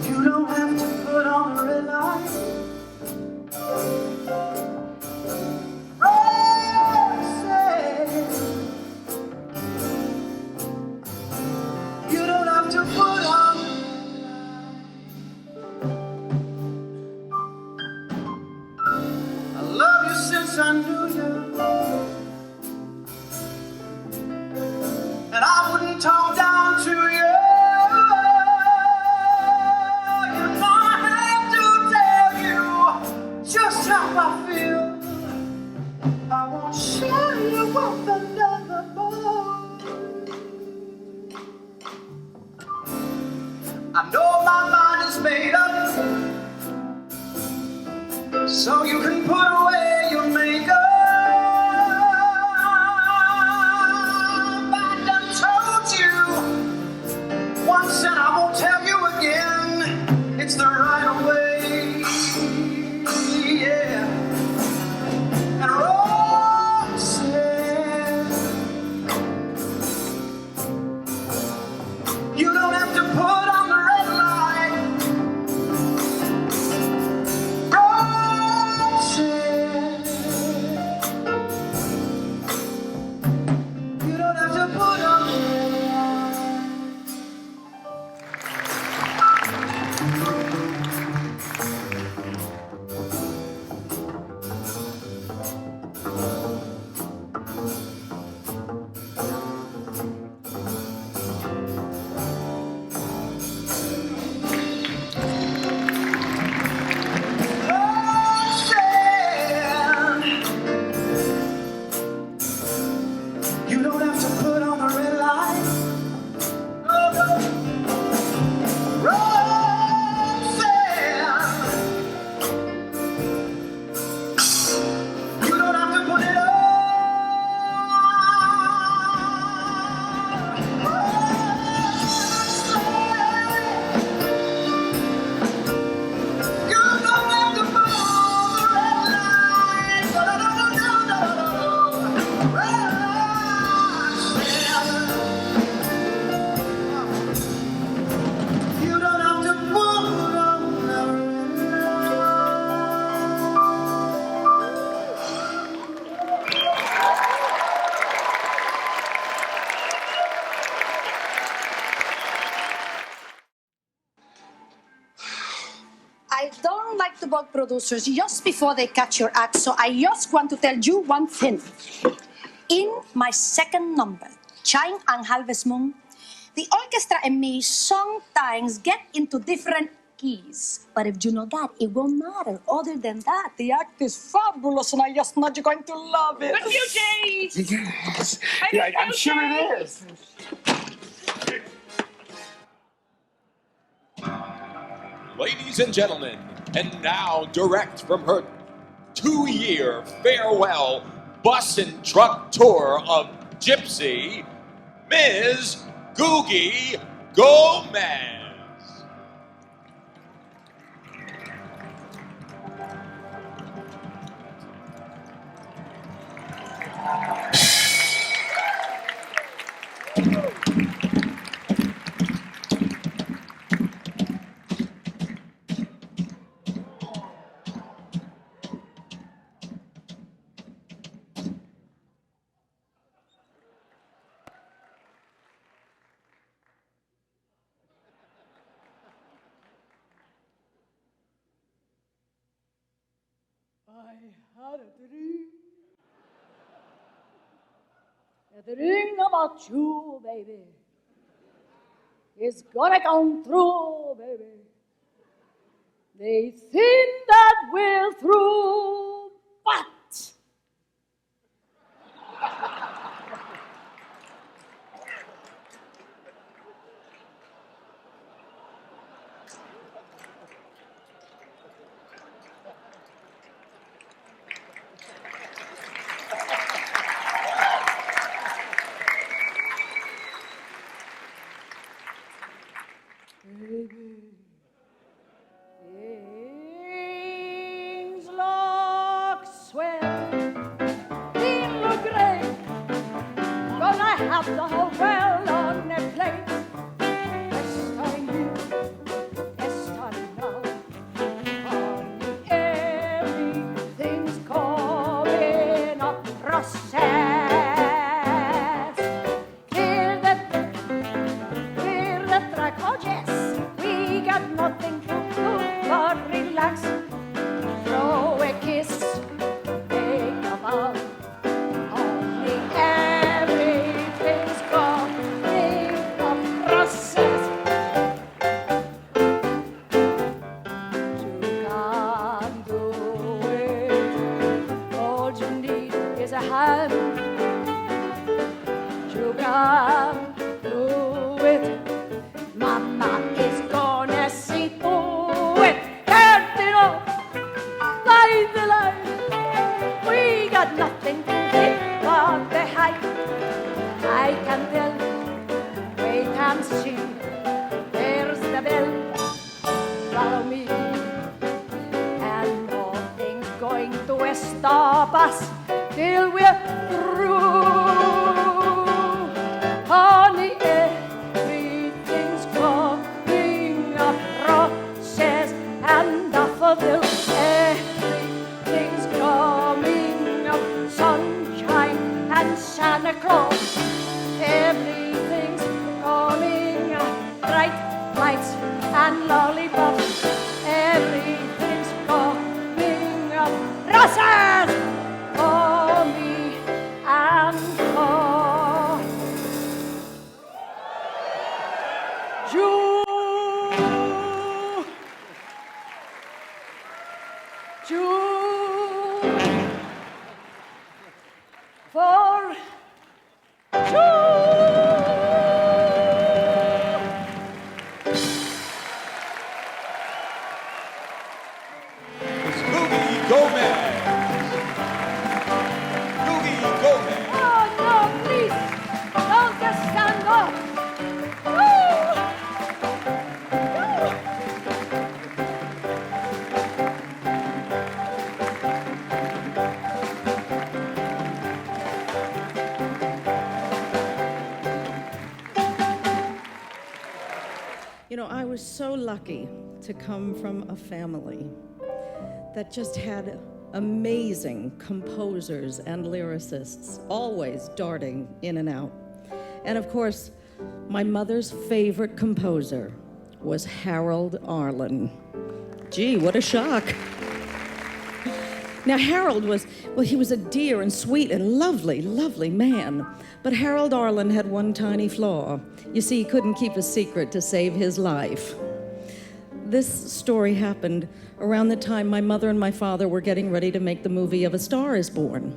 you don't have to put on the red light. Roxanne, you don't have to put on the red light. I love you since I knew you. And I wouldn't talk down to you. If I had to tell you just how I feel, I won't share you with another boy. I know my mind is made up, so you can put away your makeup. Once and I won't tell you again, it's the right way, yeah. And Roxanne, you don't have to put on the red light. Roxanne, you don't have to put on the red light. You don't have to put on the red light. Oh, no. Roxanne, you don't have to put it on. You don't have to put on the red light. No, no, no, no, no, no, no, no. You don't have to put on the red I don't like to bug producers just before they catch your act, so I just want to tell you one thing. In my second number, Chime and Harvest Moon, the orchestra and me sometimes get into different keys. But if you know that, it won't matter. Other than that, the act is fabulous, and I just know you're going to love it. Refugees! Yes. Yeah, I'm sure it is. Ladies and gentlemen, and now direct from her 2-year farewell bus and truck tour of Gypsy, Ms. Googie Gomez. I had a dream. A dream about you, baby. It's gonna come true, baby. They think that we're through, but have the whole world on their plate. This time you, this time now, honey, everything's going up process. Hear the track, oh yes, we got nothing to do but relax. Throw a kiss, make a bow. Only everything's going up process. You can do it. All you need is a hand. You can do it. Mama is gonna see through it. Can't it all? Lie the lie. We got nothing to give but the hype. I can tell. Wait and see. There's the bell. Follow me. And nothing's going to stop us till we're through. Honey, everything's coming up process and daffodil. Everything's coming up sunshine and Santa Claus. Everything's coming up bright lights and lollipops. Everything's coming up process for me and for you. For you. Googie Gomez. Googie Gomez. Oh no, please, don't just stand up. You know, I was so lucky to come from a family that just had amazing composers and lyricists, always darting in and out. And of course, my mother's favorite composer was Harold Arlen. Gee, what a shock. Now, Harold was a dear and sweet and lovely, lovely man. But Harold Arlen had one tiny flaw. You see, he couldn't keep a secret to save his life. This story happened around the time my mother and my father were getting ready to make the movie of A Star is Born.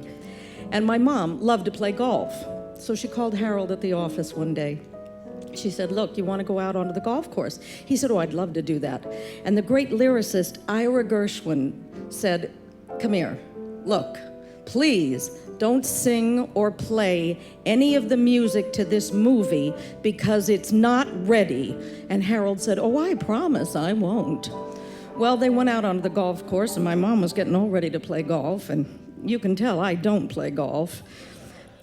And my mom loved to play golf. So she called Harold at the office one day. She said, look, you want to go out onto the golf course? He said, oh, I'd love to do that. And the great lyricist Ira Gershwin said, come here, look, please don't sing or play any of the music to this movie because it's not ready. And Harold said, oh, I promise I won't. Well, they went out onto the golf course and my mom was getting all ready to play golf. And you can tell I don't play golf.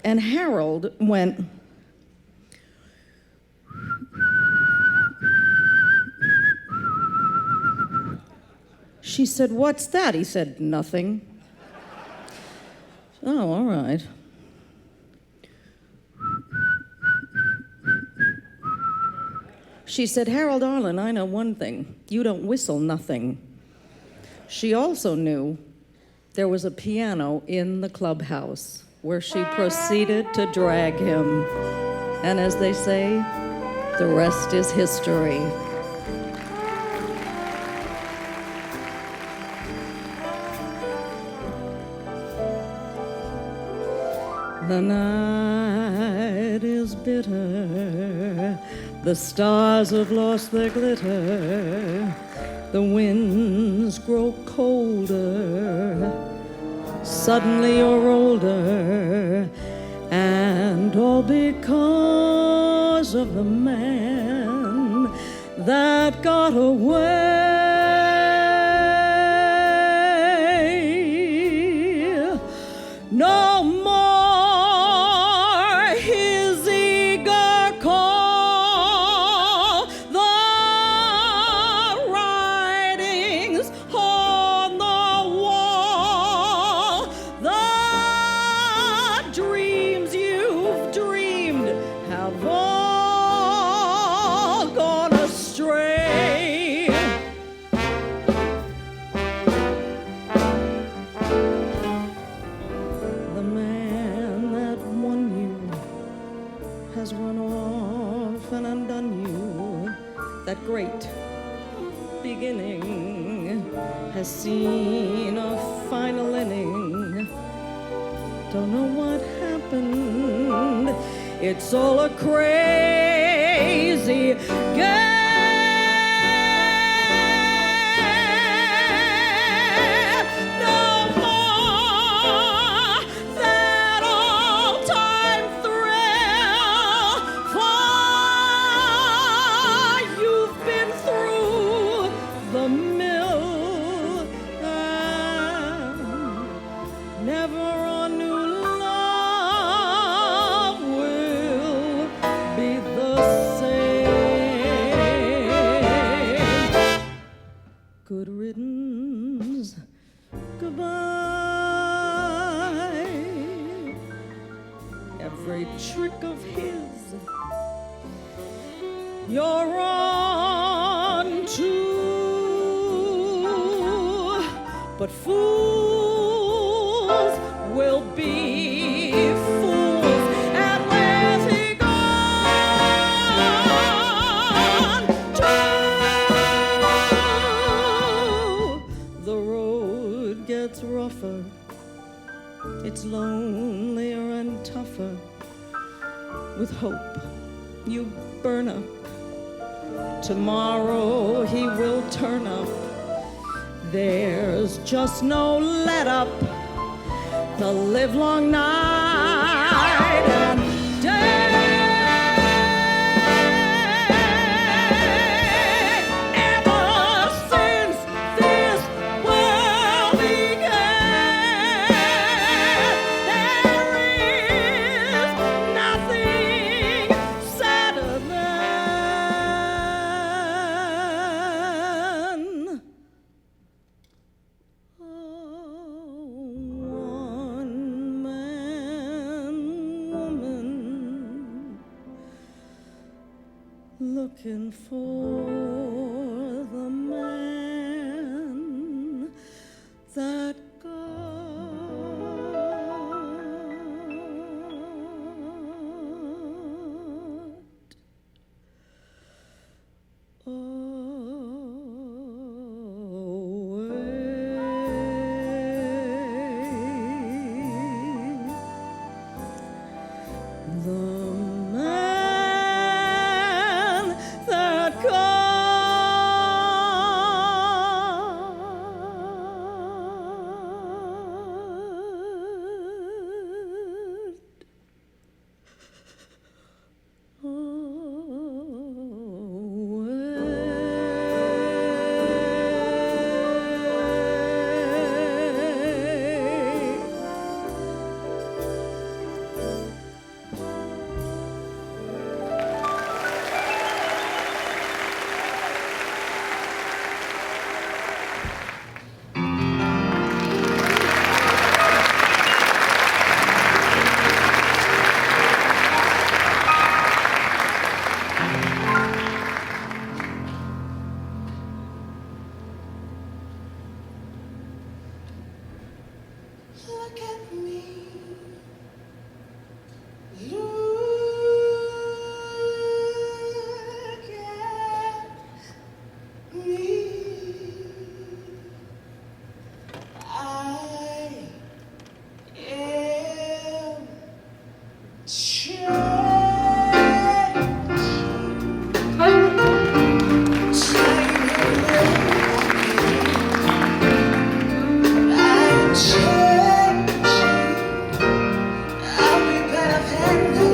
And Harold went, she said, what's that? He said, nothing. Oh, all right. She said, Harold Arlen, I know one thing. You don't whistle nothing. She also knew there was a piano in the clubhouse where she proceeded to drag him. And as they say, the rest is history. The night is bitter, the stars have lost their glitter, the winds grow colder, suddenly you're older, and all because of the man that got away. No more his that great beginning has seen a final inning. Don't know what happened. It's all a crazy game. Good riddance, goodbye. Every trick of his, you're on to, but fools will be fools. And where's he gone to? The road gets rougher, it's lonelier and tougher. With hope, you burn up. Tomorrow he will turn up. There's just no let up. The livelong night and day. Looking for the man that I'll be better than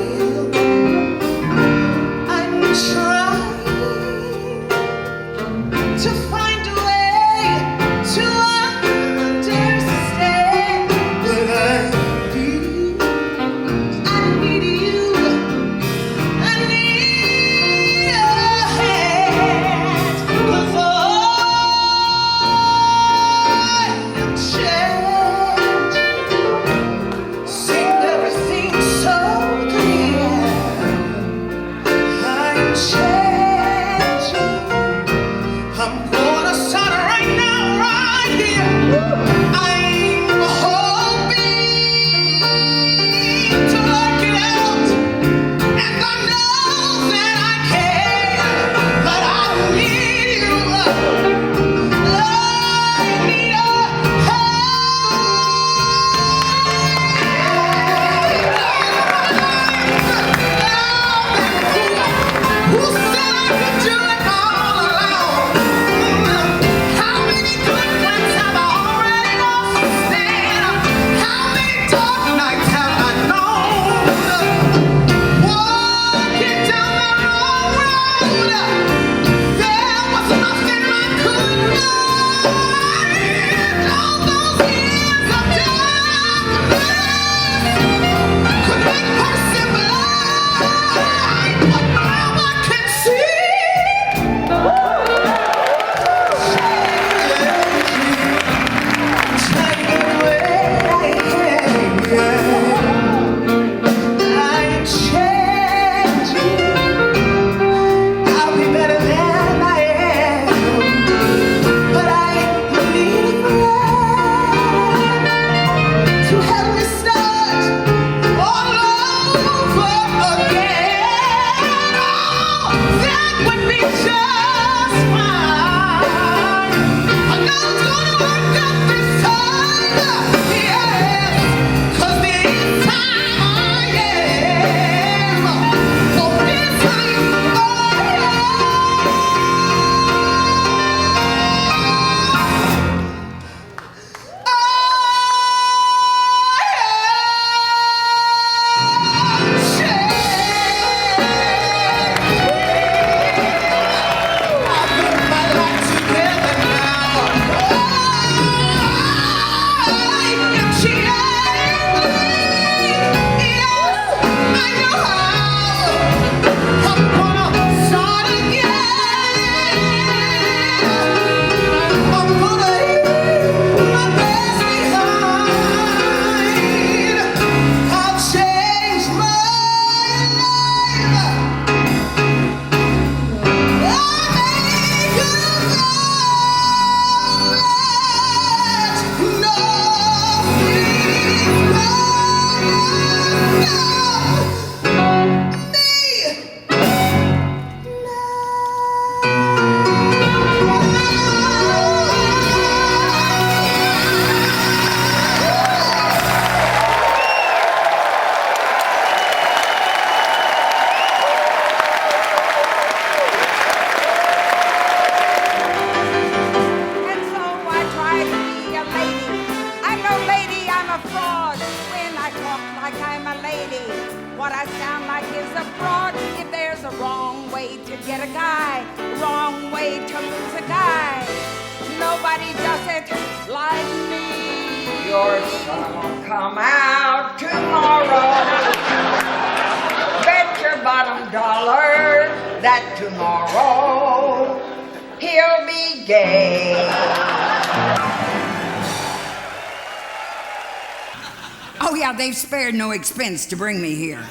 What I sound like is a fraud. If there's a wrong way to get a guy, wrong way to lose a guy, nobody does it like me. Your son will come out tomorrow. Bet your bottom dollar that tomorrow he'll be gay. Oh yeah, they've spared no expense to bring me here.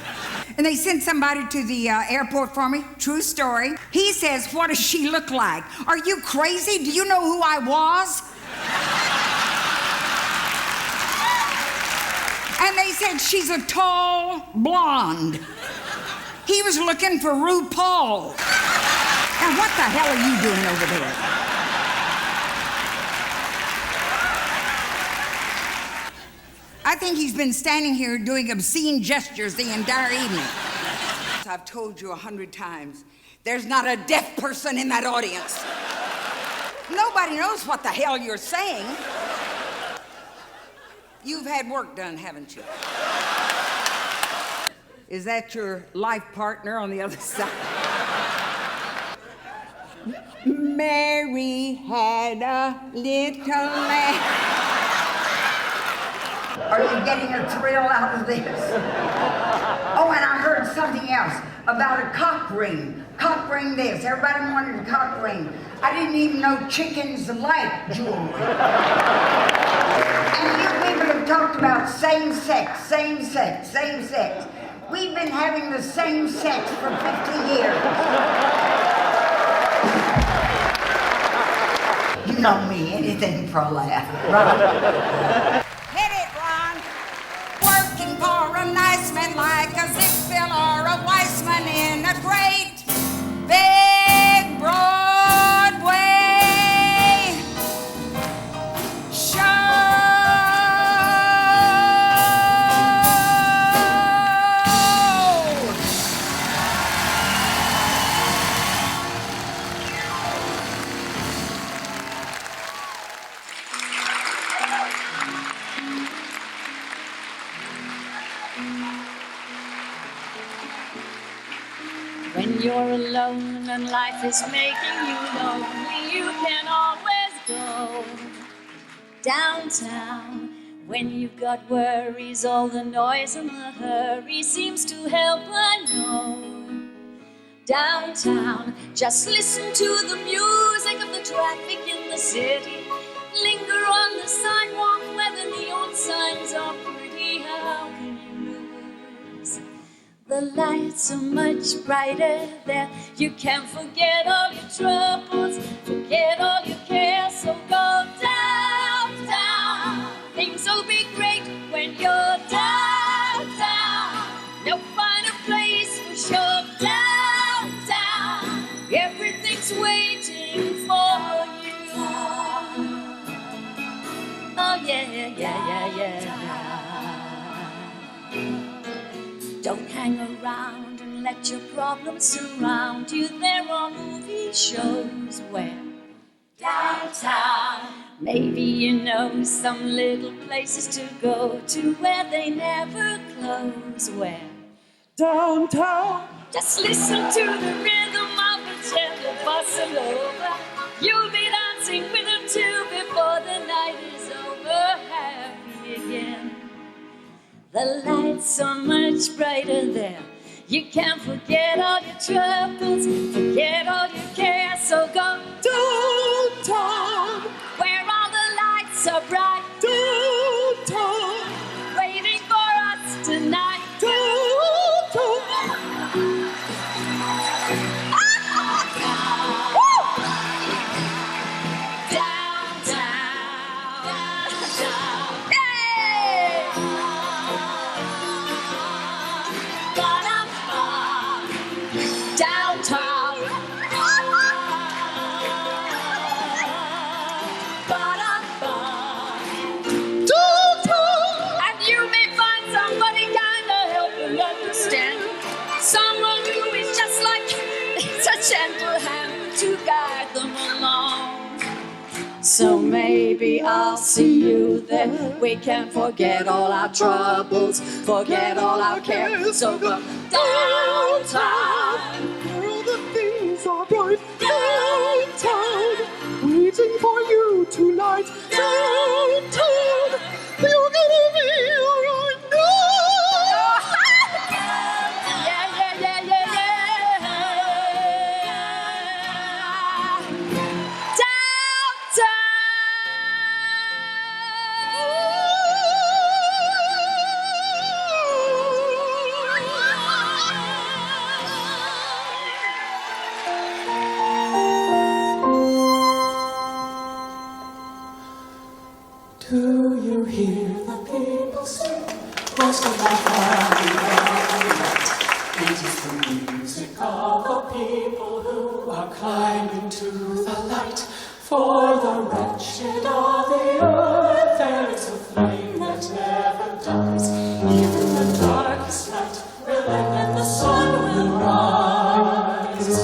And they sent somebody to the airport for me. True story. He says, what does she look like? Are you crazy? Do you know who I was? And they said, she's a tall blonde. He was looking for RuPaul. Now, what the hell are you doing over there? I think he's been standing here doing obscene gestures the entire evening. I've told you 100 times, there's not a deaf person in that audience. Nobody knows what the hell you're saying. You've had work done, haven't you? Is that your life partner on the other side? Mary had a little lamb. Are you getting a thrill out of this? Oh, and I heard something else about a cock ring. Cock ring this. Everybody wanted a cock ring. I didn't even know chickens like jewelry. And you people have talked about same sex, same sex, same sex. We've been having the same sex for 50 years. You know me, anything for a laugh. Right? Hit it, Ron. Working for a nice man like a Ziegfeld or a Weissman in a great big Broadway show. When you're alone and life is making you lonely, you can always go downtown. When you've got worries, all the noise and the hurry seems to help, I know. Downtown, just listen to the music of the traffic in the city. Linger on the sidewalk where the neon signs are pretty. How can you lose? The lights are much brighter there. You can forget all your troubles, forget all your cares. So go downtown. Things will be great when you're downtown. You'll find a place for sure downtown. Everything's waiting for you. Oh yeah, yeah, yeah, yeah. Don't hang around and let your problems surround you. There are movie shows where downtown. Maybe you know some little places to go to where they never close. Where downtown. Just listen to the rhythm of a gentle bossa nova. You'll be dancing with them too before the night is over. Happy again. The lights are much brighter there. You can forget all your troubles, forget all your cares. So go downtown, where all the lights are bright. Downtown, waiting for us tonight. Downtown. maybe I'll see you then. We can forget all our troubles, forget all our cares. So come downtown, Where the things are bright. Downtown, waiting for you tonight. Downtown, you're gonna be alright. Do you hear the people sing? Most of my family night. It is the music of the people who are climbing to the light. For the wretched of the earth, there is a flame that never dies. Even the darkest night will end and the sun will rise.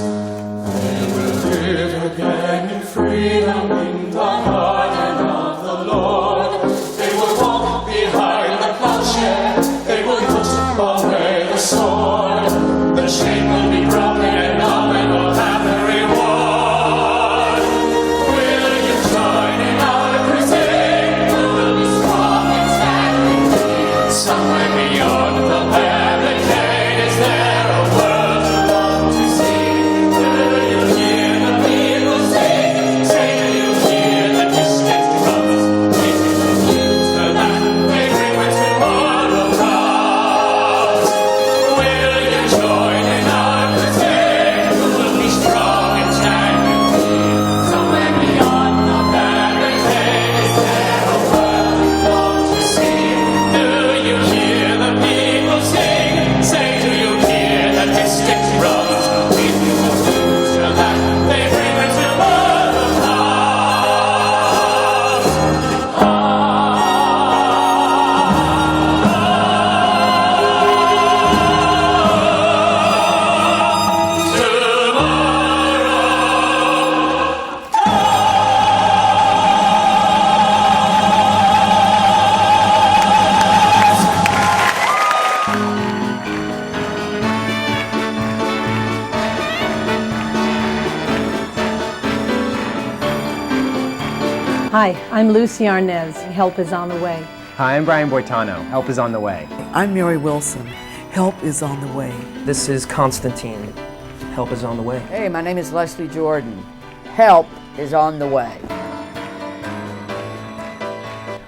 They will live again in freedom in the garden of the Lord. They will walk behind the plowshare. They will put away the sword. The chain will be broken and all men will have their reward. Will you join in our crusade? Who will be strong and stand with me? Somewhere beyond the barricade, is there a world you want to see? Do you hear the people sing? Say, do you hear the distant drums? Waiting for you to that they bring when tomorrow comes. Will you join in our crusade? Who will be strong and stand with me? Somewhere beyond the barricade, is there a world you want to see? Do you hear the people sing? Say, do you hear the distant drums? Waiting for you to that they bring when tomorrow comes. Hi, I'm Lucy Arnez. Help is on the way. Hi, I'm Brian Boitano. Help is on the way. I'm Mary Wilson. Help is on the way. This is Constantine. Help is on the way. Hey, my name is Leslie Jordan. Help is on the way.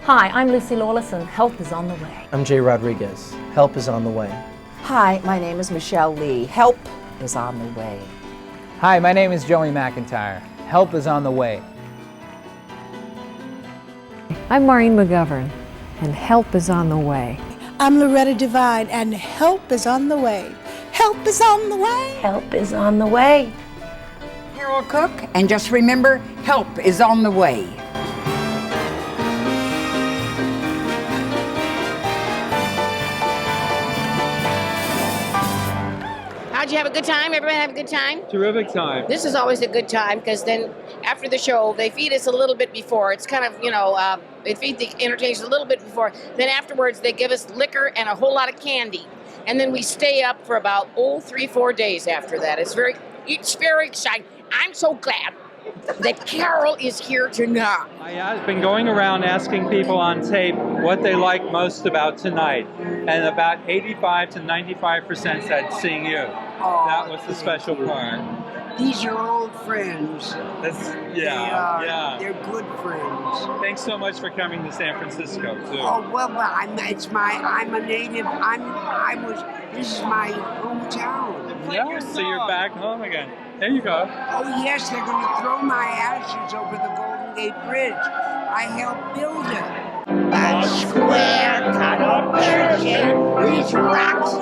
Hi, I'm Lucy Lawlison. Help is on the way. I'm Jay Rodriguez. Help is on the way. Hi, my name is Michelle Lee. Help is on the way. Hi, my name is Joey McIntyre. Help is on the way. I'm Maureen McGovern, and help is on the way. I'm Loretta Devine, and help is on the way. Help is on the way. Help is on the way. Carol Cook, and just remember, help is on the way. How'd you have a good time? Everybody have a good time? Terrific time. This is always a good time because then after the show, they feed us a little bit before. It's kind of, they feed the entertainers a little bit before. Then afterwards, they give us liquor and a whole lot of candy. And then we stay up for about, 3-4 days after that. It's very exciting. I'm so glad that Carol is here tonight. I've been going around asking people on tape what they like most about tonight, and about 85 to 95% said seeing you. That was the special part. These are old friends. Yeah. They're good friends. Thanks so much for coming to San Francisco too. Oh well, I'm a native. This is my hometown. Yeah, so you're back home again. There you go. Oh yes, they're going to throw my ashes over the Golden Gate Bridge. I helped build it. A square cut of virgin, these rocks